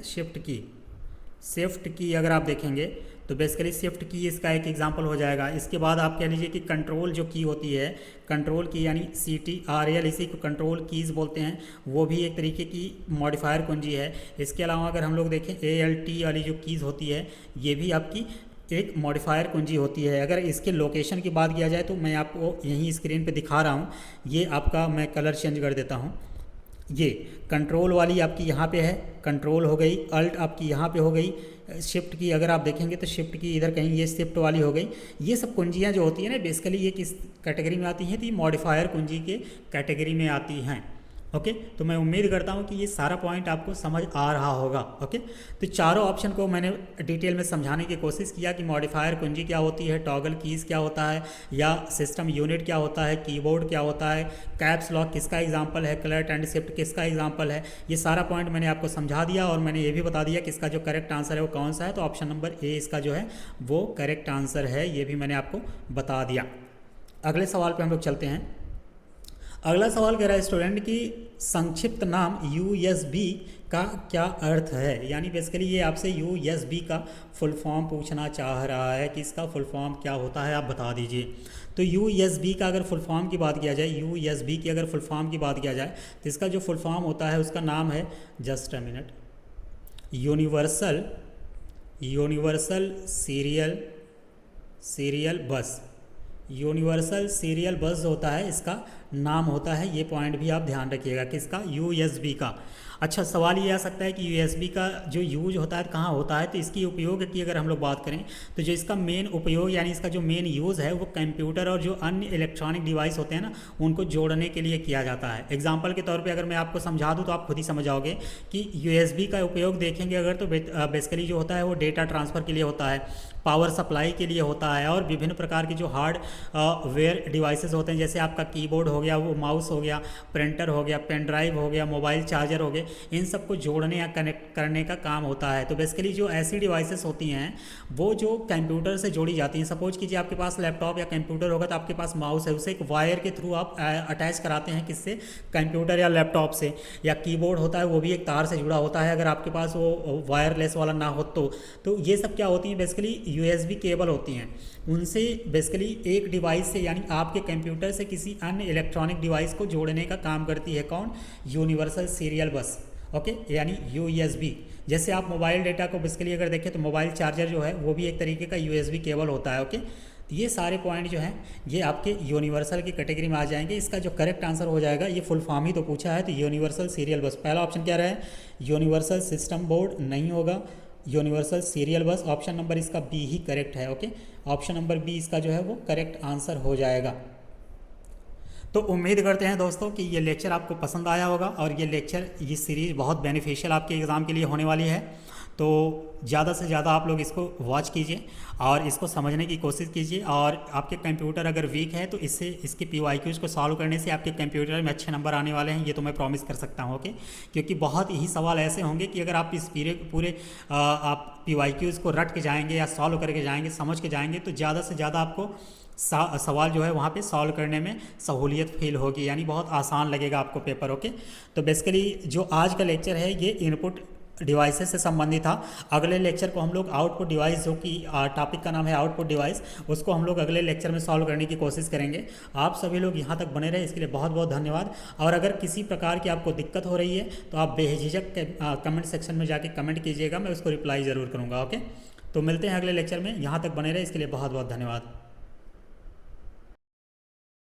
शिफ्ट की अगर आप देखेंगे तो बेसिकली शिफ्ट की इसका एक एग्जांपल हो जाएगा। इसके बाद आप कह लीजिए कि कंट्रोल जो की होती है, कंट्रोल की यानी CTRL, इसी को कंट्रोल कीज़ बोलते हैं, वो भी एक तरीके की मॉडिफायर कुंजी है। इसके अलावा अगर हम लोग देखें ALT वाली जो कीज़ होती है ये भी आपकी एक मॉडिफायर कुंजी होती है। अगर इसके लोकेशन की बात किया जाए तो मैं आपको यहीं स्क्रीन पर दिखा रहा हूँ, ये आपका मैं कलर चेंज कर देता हूँ। ये कंट्रोल वाली आपकी यहाँ पे है, कंट्रोल हो गई, अल्ट आपकी यहाँ पे हो गई, शिफ्ट की अगर आप देखेंगे तो शिफ्ट की इधर कहीं ये शिफ्ट वाली हो गई। ये सब कुंजियाँ जो होती हैं ना बेसिकली ये किस कैटेगरी में आती हैं, तो ये मॉडिफायर कुंजी के कैटेगरी में आती हैं। ओके, तो मैं उम्मीद करता हूँ कि ये सारा पॉइंट आपको समझ आ रहा होगा। ओके, तो चारों ऑप्शन को मैंने डिटेल में समझाने की कोशिश किया कि मॉडिफायर कुंजी क्या होती है, टॉगल कीज़ क्या होता है, या सिस्टम यूनिट क्या होता है, कीबोर्ड क्या होता है, कैप्स लॉक किसका एग्जांपल है, क्लर्ट एंड शिफ्ट किसका एग्जांपल है। ये सारा पॉइंट मैंने आपको समझा दिया और मैंने ये भी बता दिया कि इसका जो करेक्ट आंसर है वो कौन सा है, तो ऑप्शन नंबर ए इसका जो है वो करेक्ट आंसर है, ये भी मैंने आपको बता दिया। अगले सवाल पर हम लोग चलते हैं। अगला सवाल कह रहा है स्टूडेंट की संक्षिप्त नाम USB का क्या अर्थ है, यानी बेसिकली ये आपसे USB का फुल फॉर्म पूछना चाह रहा है कि इसका फुल फॉर्म क्या होता है, आप बता दीजिए। तो USB का अगर फुल फॉर्म की बात किया जाए, USB की अगर फुल फॉर्म की बात किया जाए तो इसका जो फुल फॉर्म होता है उसका नाम है, just a minute, universal serial बस। यूनिवर्सल सीरियल बस होता है इसका नाम होता है, ये पॉइंट भी आप ध्यान रखिएगा किसका, USB का। अच्छा, सवाल ये आ सकता है कि USB का जो यूज होता है कहाँ होता है, तो इसकी उपयोग की अगर हम लोग बात करें तो जो इसका मेन उपयोग यानी इसका जो मेन यूज़ है वो कंप्यूटर और जो अन्य इलेक्ट्रॉनिक डिवाइस होते हैं ना उनको जोड़ने के लिए किया जाता है। एग्जाम्पल के तौर पे अगर मैं आपको समझा दूँ तो आप खुद ही समझ जाओगे कि USB का उपयोग देखेंगे अगर तो बेसिकली जो होता है वो डेटा ट्रांसफ़र के लिए होता है। पावर सप्लाई के लिए होता है, और विभिन्न प्रकार के जो हार्ड वेयर डिवाइसेस होते हैं, जैसे आपका कीबोर्ड हो गया, वो माउस हो गया, प्रिंटर हो गया, पेन ड्राइव हो गया, मोबाइल चार्जर हो गए, इन सबको जोड़ने या कनेक्ट करने का काम होता है। तो बेसिकली जो ऐसी डिवाइसेस होती हैं वो जो कंप्यूटर से जोड़ी जाती हैं, सपोज कीजिए आपके पास लैपटॉप या कंप्यूटर होगा तो आपके पास माउस है, उसे एक वायर के थ्रू आप अटैच कराते हैं, किससे, कंप्यूटर या लैपटॉप से। या कीबोर्ड होता है वो भी एक तार से जुड़ा होता है, अगर आपके पास वो वायरलेस वाला ना हो तो ये सब क्या होती हैं, बेसिकली यूएसबी केबल होती हैं। उनसे बेसिकली एक डिवाइस से, यानी आपके कंप्यूटर से किसी अन्य इलेक्ट्रॉनिक डिवाइस को जोड़ने का काम करती है कौन, यूनिवर्सल सीरियल बस, ओके, यानी यूएसबी। जैसे आप मोबाइल डेटा को बेसिकली अगर देखें तो मोबाइल चार्जर जो है वो भी एक तरीके का यूएसबी केबल होता है, ओके। तो ये सारे पॉइंट जो हैं ये आपके यूनिवर्सल की कैटेगरी में आ जाएंगे। इसका जो करेक्ट आंसर हो जाएगा, ये फुल फॉर्म ही तो पूछा है, तो यूनिवर्सल सीरियल बस। पहला ऑप्शन क्या रहा है, यूनिवर्सल सिस्टम बोर्ड नहीं होगा, यूनिवर्सल सीरियल बस। ऑप्शन नंबर इसका बी ही करेक्ट है, ओके। ऑप्शन नंबर बी इसका जो है वो करेक्ट आंसर हो जाएगा। तो उम्मीद करते हैं दोस्तों कि ये लेक्चर आपको पसंद आया होगा, और ये सीरीज़ बहुत बेनिफिशियल आपके एग्ज़ाम के लिए होने वाली है। तो ज़्यादा से ज़्यादा आप लोग इसको वॉच कीजिए और इसको समझने की कोशिश कीजिए। और आपके कंप्यूटर अगर वीक है तो इसके PYQs को सॉल्व करने से आपके कंप्यूटर में अच्छे नंबर आने वाले हैं, ये तो मैं प्रॉमिस कर सकता हूँ, ओके। क्योंकि बहुत ही सवाल ऐसे होंगे कि अगर आप इस पूरे आप PYQs को रट के जाएंगे या सॉल्व करके जाएंगे, समझ के जाएंगे, तो ज़्यादा से ज़्यादा आपको सवाल जो है वहाँ पे सॉल्व करने में सहूलियत फील होगी, यानी बहुत आसान लगेगा आपको पेपर, ओके। तो बेसिकली जो आज का लेक्चर है ये इनपुट डिवाइसेस से संबंधित था। अगले लेक्चर को हम लोग आउटपुट डिवाइस, जो कि टॉपिक का नाम है आउटपुट डिवाइस, उसको हम लोग अगले लेक्चर में सॉल्व करने की कोशिश करेंगे। आप सभी लोग यहाँ तक बने रहे, इसके लिए बहुत बहुत धन्यवाद। और अगर किसी प्रकार की आपको दिक्कत हो रही है तो आप बेझिझक कमेंट सेक्शन में जाके कमेंट कीजिएगा, मैं उसको रिप्लाई ज़रूर करूँगा, ओके। तो मिलते हैं अगले लेक्चर में, यहाँ तक बने रहे, इसके लिए बहुत बहुत धन्यवाद।